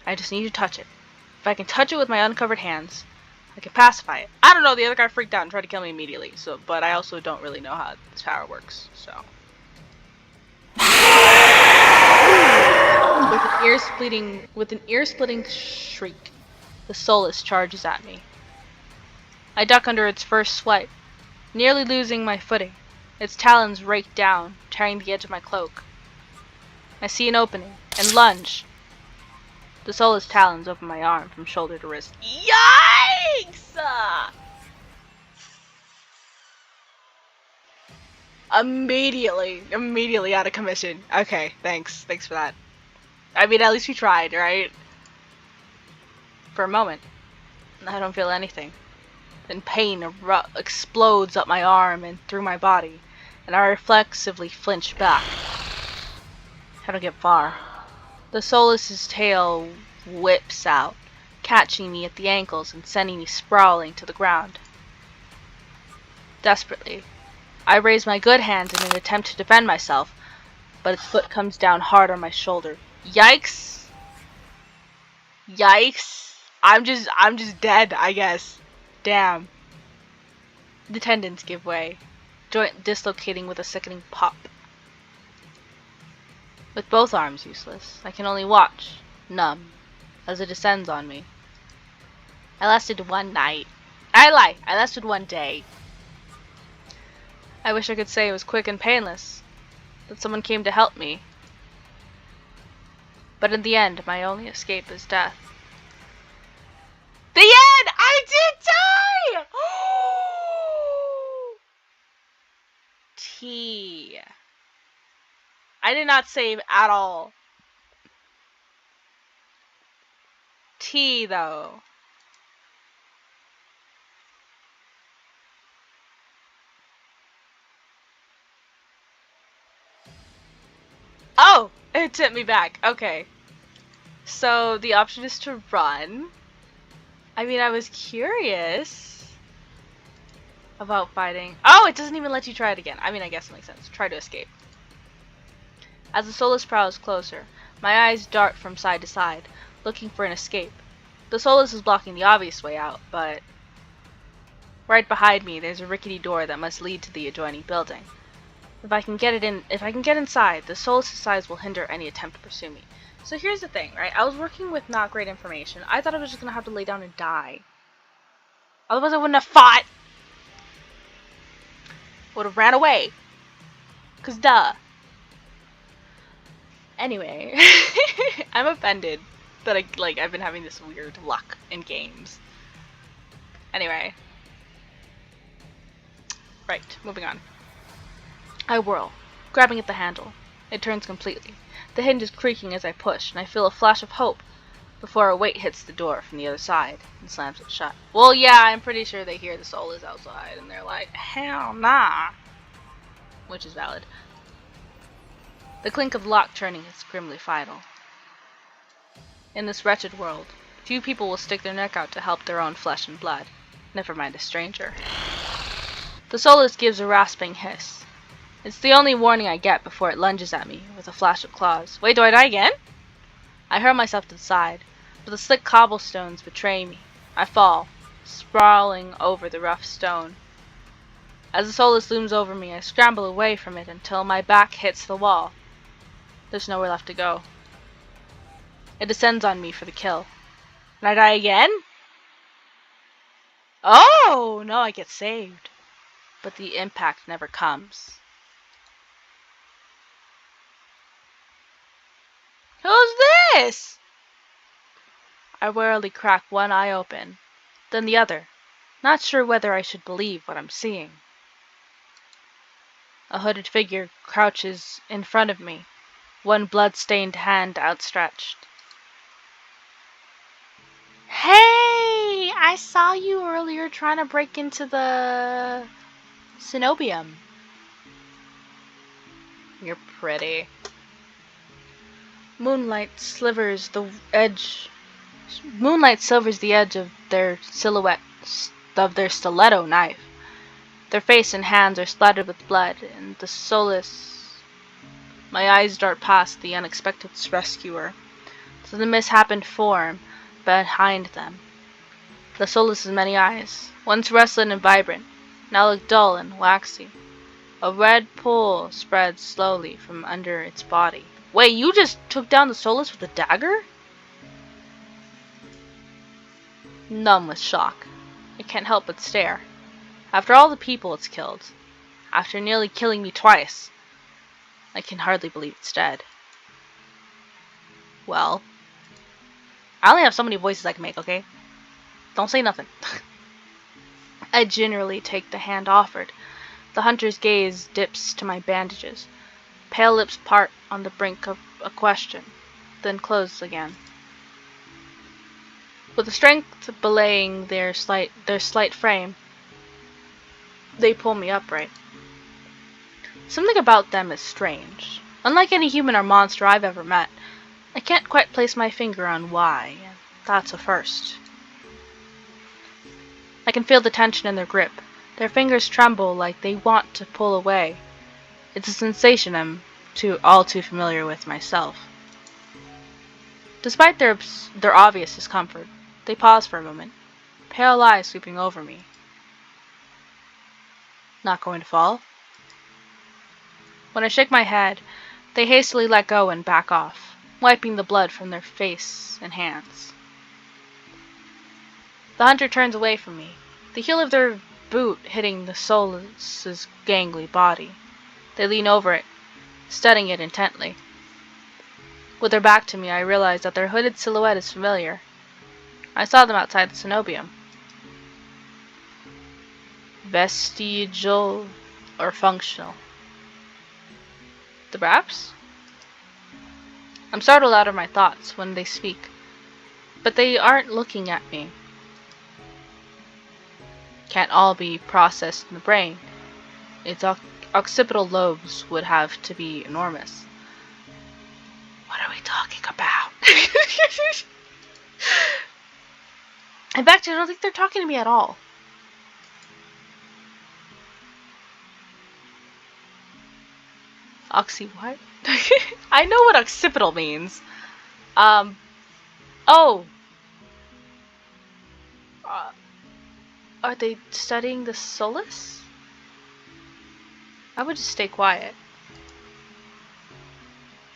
I just need to touch it. If I can touch it with my uncovered hands, I can pacify it. I don't know, the other guy freaked out and tried to kill me immediately, but I also don't really know how this power works, so. With an ear-splitting shriek, the solace charges at me. I duck under its first swipe, nearly losing my footing. Its talons rake down, tearing the edge of my cloak. I see an opening, and lunge. The solace talons open my arm from shoulder to wrist. Yikes! Immediately out of commission. Okay, thanks for that. I mean, at least we tried, right? For a moment, I don't feel anything. Then pain explodes up my arm and through my body, and I reflexively flinch back. I don't get far. The solace's tail whips out, catching me at the ankles and sending me sprawling to the ground. Desperately, I raise my good hand in an attempt to defend myself, but its foot comes down hard on my shoulder. Yikes! I'm just dead, I guess. Damn. The tendons give way, joint dislocating with a sickening pop. With both arms useless, I can only watch, numb, as it descends on me. I lasted one night. I lie, I lasted one day. I wish I could say it was quick and painless, that someone came to help me. But in the end, my only escape is death. The end! I did die! T. I did not save at all. T, though. Oh! It tipped me back. Okay. So, the option is to run. I mean, I was curious about fighting. Oh, it doesn't even let you try it again. I mean, I guess it makes sense. Try to escape. As the solace prowls closer, my eyes dart from side to side, looking for an escape. The solace is blocking the obvious way out, but right behind me there's a rickety door that must lead to the adjoining building. If I can get inside, the solace's size will hinder any attempt to pursue me. So here's the thing, right? I was working with not great information. I thought I was just gonna have to lay down and die. Otherwise I wouldn't have fought. Would have ran away. 'Cause duh. Anyway, I'm offended. that I've been having this weird luck in games. Anyway. Right, moving on. I whirl, grabbing at the handle. It turns completely. The hinge is creaking as I push, and I feel a flash of hope before a weight hits the door from the other side and slams it shut. Well, yeah, I'm pretty sure they hear the soul is outside, and they're like, hell nah. Which is valid. The clink of the lock turning is grimly final. In this wretched world, few people will stick their neck out to help their own flesh and blood, never mind a stranger. The soulless gives a rasping hiss. It's the only warning I get before it lunges at me with a flash of claws. Wait, do I die again? I hurl myself to the side, but the slick cobblestones betray me. I fall, sprawling over the rough stone. As the soulless looms over me, I scramble away from it until my back hits the wall. There's nowhere left to go. It descends on me for the kill. And I die again? Oh, no, I get saved. But the impact never comes. Who's this? I warily crack one eye open, then the other, not sure whether I should believe what I'm seeing. A hooded figure crouches in front of me, one blood-stained hand outstretched. Hey! I saw you earlier trying to break into the cenobium. You're pretty. Moonlight silvers the edge of their silhouette of their stiletto knife. Their face and hands are splattered with blood, and the soulless. My eyes dart past the unexpected rescuer to the misshapen form behind them. The soulless's many eyes, once restless and vibrant, now look dull and waxy. A red pool spreads slowly from under its body. Wait, you just took down the soulless with a dagger? Numb with shock, I can't help but stare. After all the people it's killed, after nearly killing me twice, I can hardly believe it's dead. Well, I only have so many voices I can make, okay? Don't say nothing. I gingerly take the hand offered. The hunter's gaze dips to my bandages. Pale lips part on the brink of a question, then close again. With the strength belaying their slight frame, they pull me upright. Something about them is strange. Unlike any human or monster I've ever met, I can't quite place my finger on why, and that's a first. I can feel the tension in their grip. Their fingers tremble like they want to pull away. It's a sensation I'm all too familiar with myself. Despite their obvious discomfort, they pause for a moment, pale eyes sweeping over me. Not going to fall? When I shake my head, they hastily let go and back off, wiping the blood from their face and hands. The hunter turns away from me, the heel of their boot hitting the soulless's gangly body. They lean over it, studying it intently. With their back to me, I realize that their hooded silhouette is familiar. I saw them outside the cenobium. Vestigial or functional? The Raps? I'm startled out of my thoughts when they speak, but they aren't looking at me. Can't all be processed in the brain. Its occipital lobes would have to be enormous. What are we talking about? In fact, I don't think they're talking to me at all. What? I know what occipital means. Oh. Are they studying the soulless? I would just stay quiet.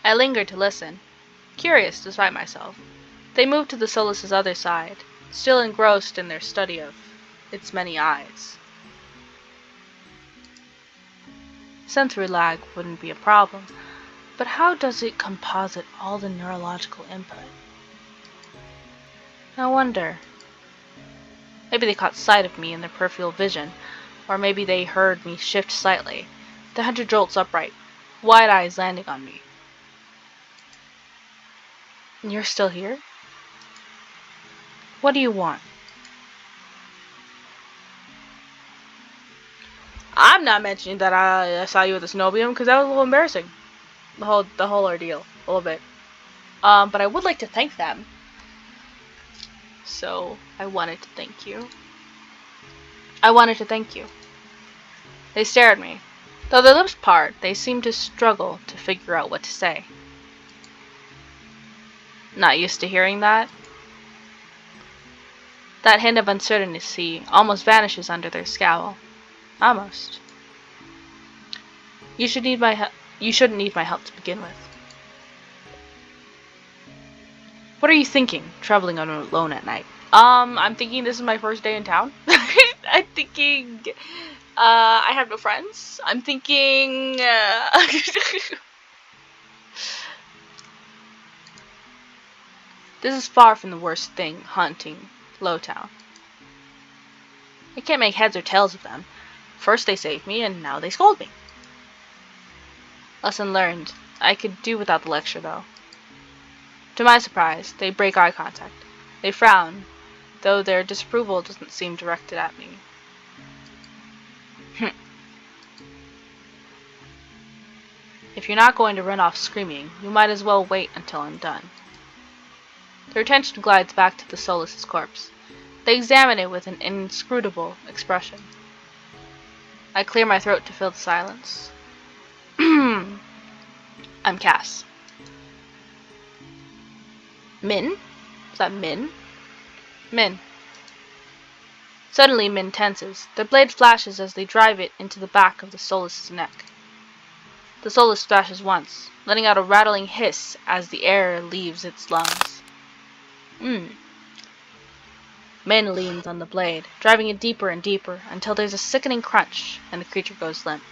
I lingered to listen, curious despite myself. They moved to the soulless's other side, still engrossed in their study of its many eyes. Sensory lag wouldn't be a problem, but how does it composite all the neurological input? I wonder. Maybe they caught sight of me in their peripheral vision, or maybe they heard me shift slightly. The hunter jolts upright, wide eyes landing on me. And you're still here? What do you want? I'm not mentioning that I saw you at the Cenobium because that was a little embarrassing. The whole ordeal, a little bit. But I would like to thank them. So I wanted to thank you. They stare at me. Though their lips part, they seem to struggle to figure out what to say. Not used to hearing that? That hint of uncertainty almost vanishes under their scowl. Almost. You shouldn't need my help to begin with. What are you thinking, traveling alone at night? I'm thinking this is my first day in town. I'm thinking, I have no friends. I'm thinking, this is far from the worst thing haunting Lowtown. I can't make heads or tails of them. First they saved me, and now they scold me. Lesson learned. I could do without the lecture, though. To my surprise, they break eye contact. They frown, though their disapproval doesn't seem directed at me. If you're not going to run off screaming, you might as well wait until I'm done. Their attention glides back to the Solus's corpse. They examine it with an inscrutable expression. I clear my throat to fill the silence. I'm Cass. Min? Is that Min? Min. Suddenly Min tenses. Their blade flashes as they drive it into the back of the Solus's neck. The Solus splashes once, letting out a rattling hiss as the air leaves its lungs. Min leans on the blade, driving it deeper and deeper until there's a sickening crunch and the creature goes limp.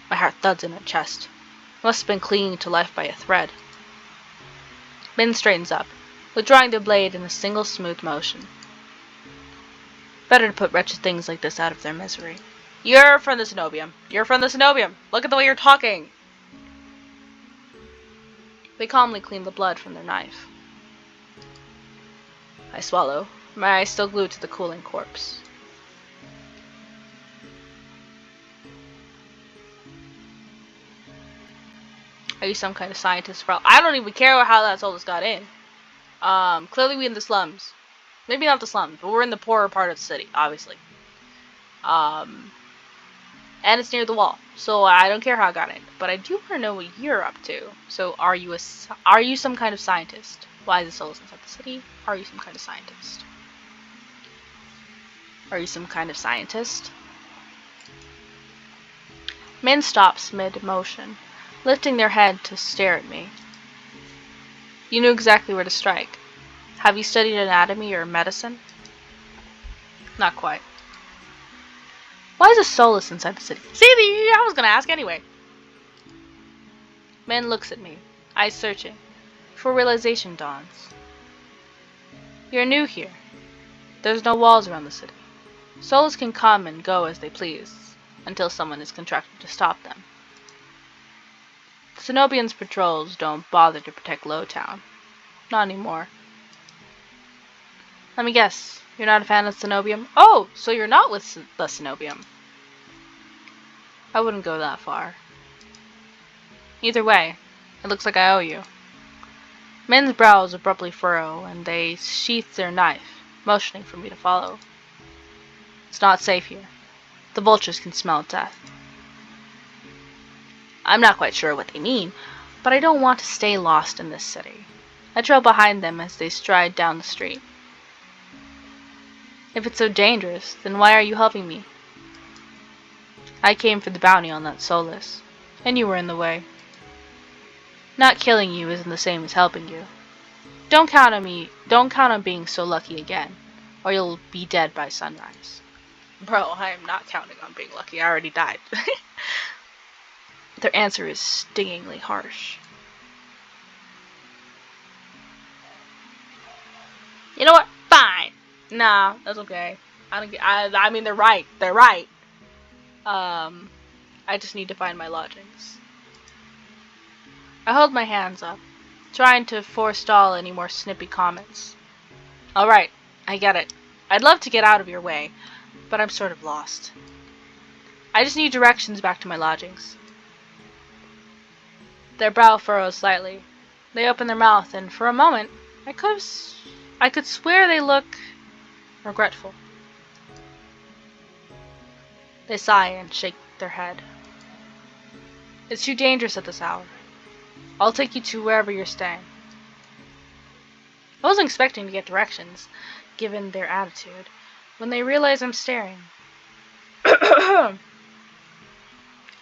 My heart thuds in my chest. I must have been clinging to life by a thread. Min straightens up, withdrawing the blade in a single smooth motion. Better to put wretched things like this out of their misery. You're from the Cenobium. You're from the Cenobium. Look at the way you're talking. They calmly clean the blood from their knife. I swallow, my eyes still glued to the cooling corpse. Are you some kind of scientist? I don't even care how that Solus got in. Clearly we in the slums. Maybe not the slums, but we're in the poorer part of the city, obviously. And it's near the wall, so I don't care how I got in. But I do want to know what you're up to. So are you some kind of scientist? Why is the Solus inside the city? Are you some kind of scientist? Are you some kind of scientist? Min stops mid-motion, lifting their head to stare at me. You knew exactly where to strike. Have you studied anatomy or medicine? Not quite. Why is a Solus inside the city? See, I was gonna ask anyway. Min looks at me, eyes searching, before realization dawns. You're new here. There's no walls around the city. Solus can come and go as they please, until someone is contracted to stop them. The Cenobians' patrols don't bother to protect Lowtown. Not anymore. Let me guess, you're not a fan of Cenobium? Oh, so you're not with the Cenobium. I wouldn't go that far. Either way, it looks like I owe you. Min's brows abruptly furrow, and they sheath their knife, motioning for me to follow. It's not safe here. The vultures can smell death. I'm not quite sure what they mean, but I don't want to stay lost in this city. I trail behind them as they stride down the street. If it's so dangerous, then why are you helping me? I came for the bounty on that Solus, and you were in the way. Not killing you isn't the same as helping you. Don't count on being so lucky again, or you'll be dead by sunrise. Bro, I am not counting on being lucky. I already died. Their answer is stingingly harsh. Nah, that's okay. I mean, they're right. They're right. I just need to find my lodgings. I hold my hands up, trying to forestall any more snippy comments. Alright, I get it. I'd love to get out of your way, but I'm sort of lost. I just need directions back to my lodgings. Their brow furrows slightly. They open their mouth, and for a moment, I could swear they look regretful. They sigh and shake their head. It's too dangerous at this hour. I'll take you to wherever you're staying. I wasn't expecting to get directions, given their attitude, when they realize I'm staring.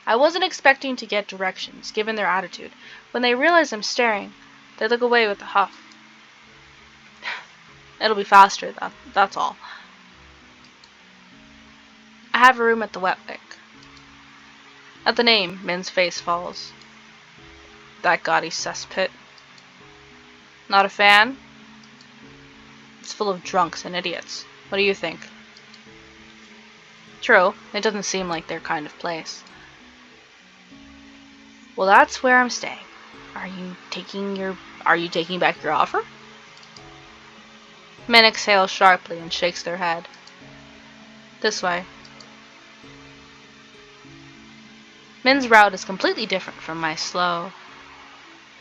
I wasn't expecting to get directions, given their attitude. When they realize I'm staring, they look away with a huff. It'll be faster, that's all. I have a room at the Wetwick. At the name, Min's face falls. That gaudy cesspit. Not a fan? It's full of drunks and idiots. What do you think? True, it doesn't seem like their kind of place. Well, that's where I'm staying. Are you taking back your offer? Min exhales sharply and shakes their head. This way. Min's route is completely different from my slow,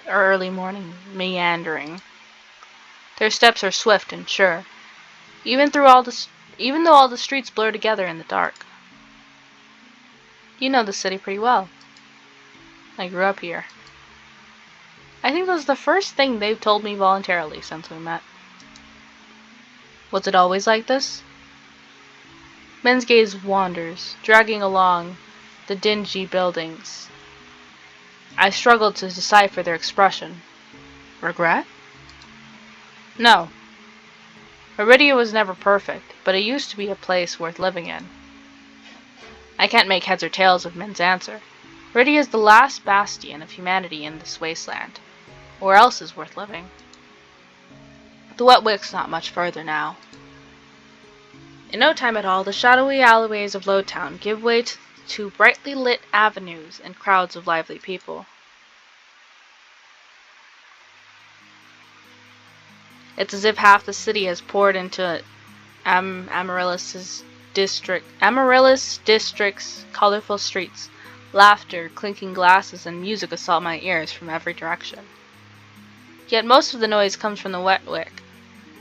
early morning meandering. Their steps are swift and sure, even though all the streets blur together in the dark. You know the city pretty well. I grew up here. I think that's the first thing they've told me voluntarily since we met. Was it always like this? Min's gaze wanders, dragging along the dingy buildings. I struggled to decipher their expression. Regret? No. Iridia was never perfect, but it used to be a place worth living in. I can't make heads or tails of Min's answer. Iridia is the last bastion of humanity in this wasteland. Where else is worth living? The Wetwick's not much further now. In no time at all, the shadowy alleyways of Lowtown give way to brightly lit avenues and crowds of lively people. It's as if half the city has poured into Amaryllis district's colorful streets. Laughter, clinking glasses, and music assault my ears from every direction. Yet most of the noise comes from the Wetwick.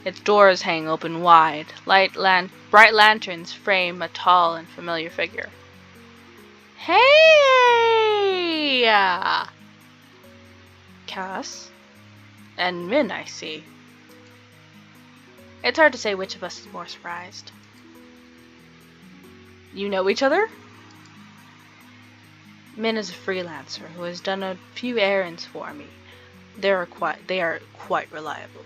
Its doors hang open wide. Bright lanterns frame a tall and familiar figure. Hey! Cass? And Min, I see. It's hard to say which of us is more surprised. You know each other? Min is a freelancer who has done a few errands for me. They are quite reliable.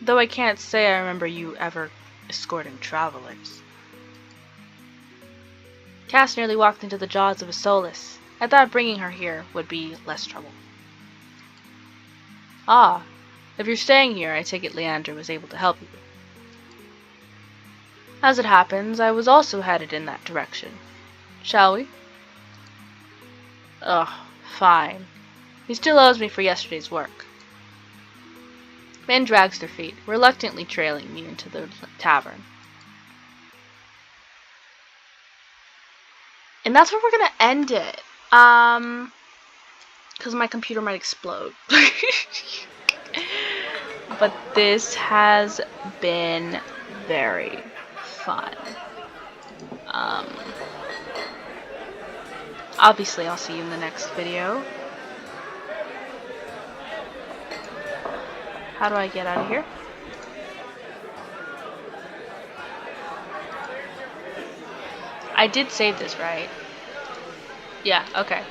Though I can't say I remember you ever escorting travelers. Cass nearly walked into the jaws of a Solus. I thought bringing her here would be less trouble. Ah, if you're staying here, I take it Leander was able to help you. As it happens, I was also headed in that direction. Shall we? Ugh, fine. He still owes me for yesterday's work. Min drags their feet, reluctantly trailing me into the tavern. And that's where we're gonna end it. Because my computer might explode. But this has been very fun. Obviously, I'll see you in the next video. How do I get out of here? I did save this, right? Yeah, okay.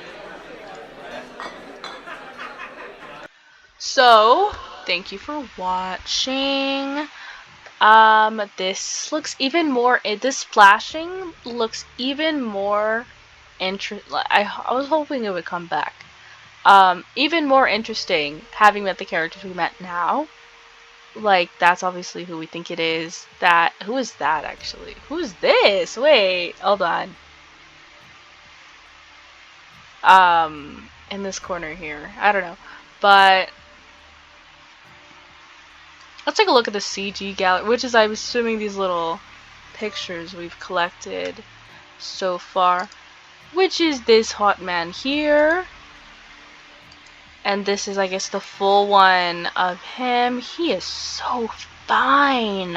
So, thank you for watching. This looks even more, this flashing looks even more I was hoping it would come back. Even more interesting having met the characters we met now. like, that's obviously who we think it is. Who is that, actually? Who's this? Wait, hold on. In this corner here. I don't know. But let's take a look at the CG gallery, which is, I'm assuming, these little pictures we've collected so far. Which is this hot man here. And this is, I guess, the full one of him. He is so fine.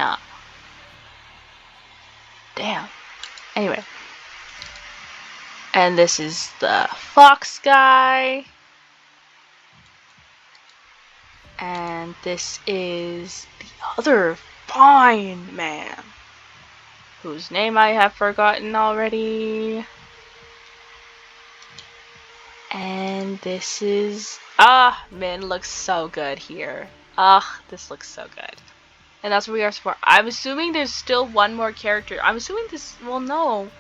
Damn. Anyway. And this is the fox guy. And this is the other fine man, whose name I have forgotten already. And this is... Min looks so good here. This looks so good. And that's what we are for. I'm assuming there's still one more character. I'm assuming this... Well, no.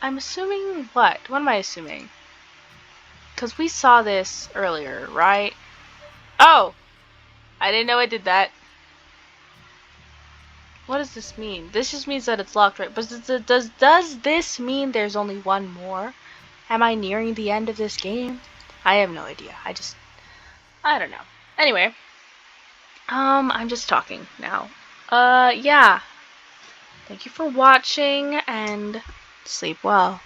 I'm assuming... What? What am I assuming? Because we saw this earlier, right? Oh! I didn't know I did that. What does this mean? This just means that it's locked, right? But does this mean there's only one more? Am I nearing the end of this game? I have no idea. I don't know. Anyway. I'm just talking now. Yeah. Thank you for watching, and sleep well.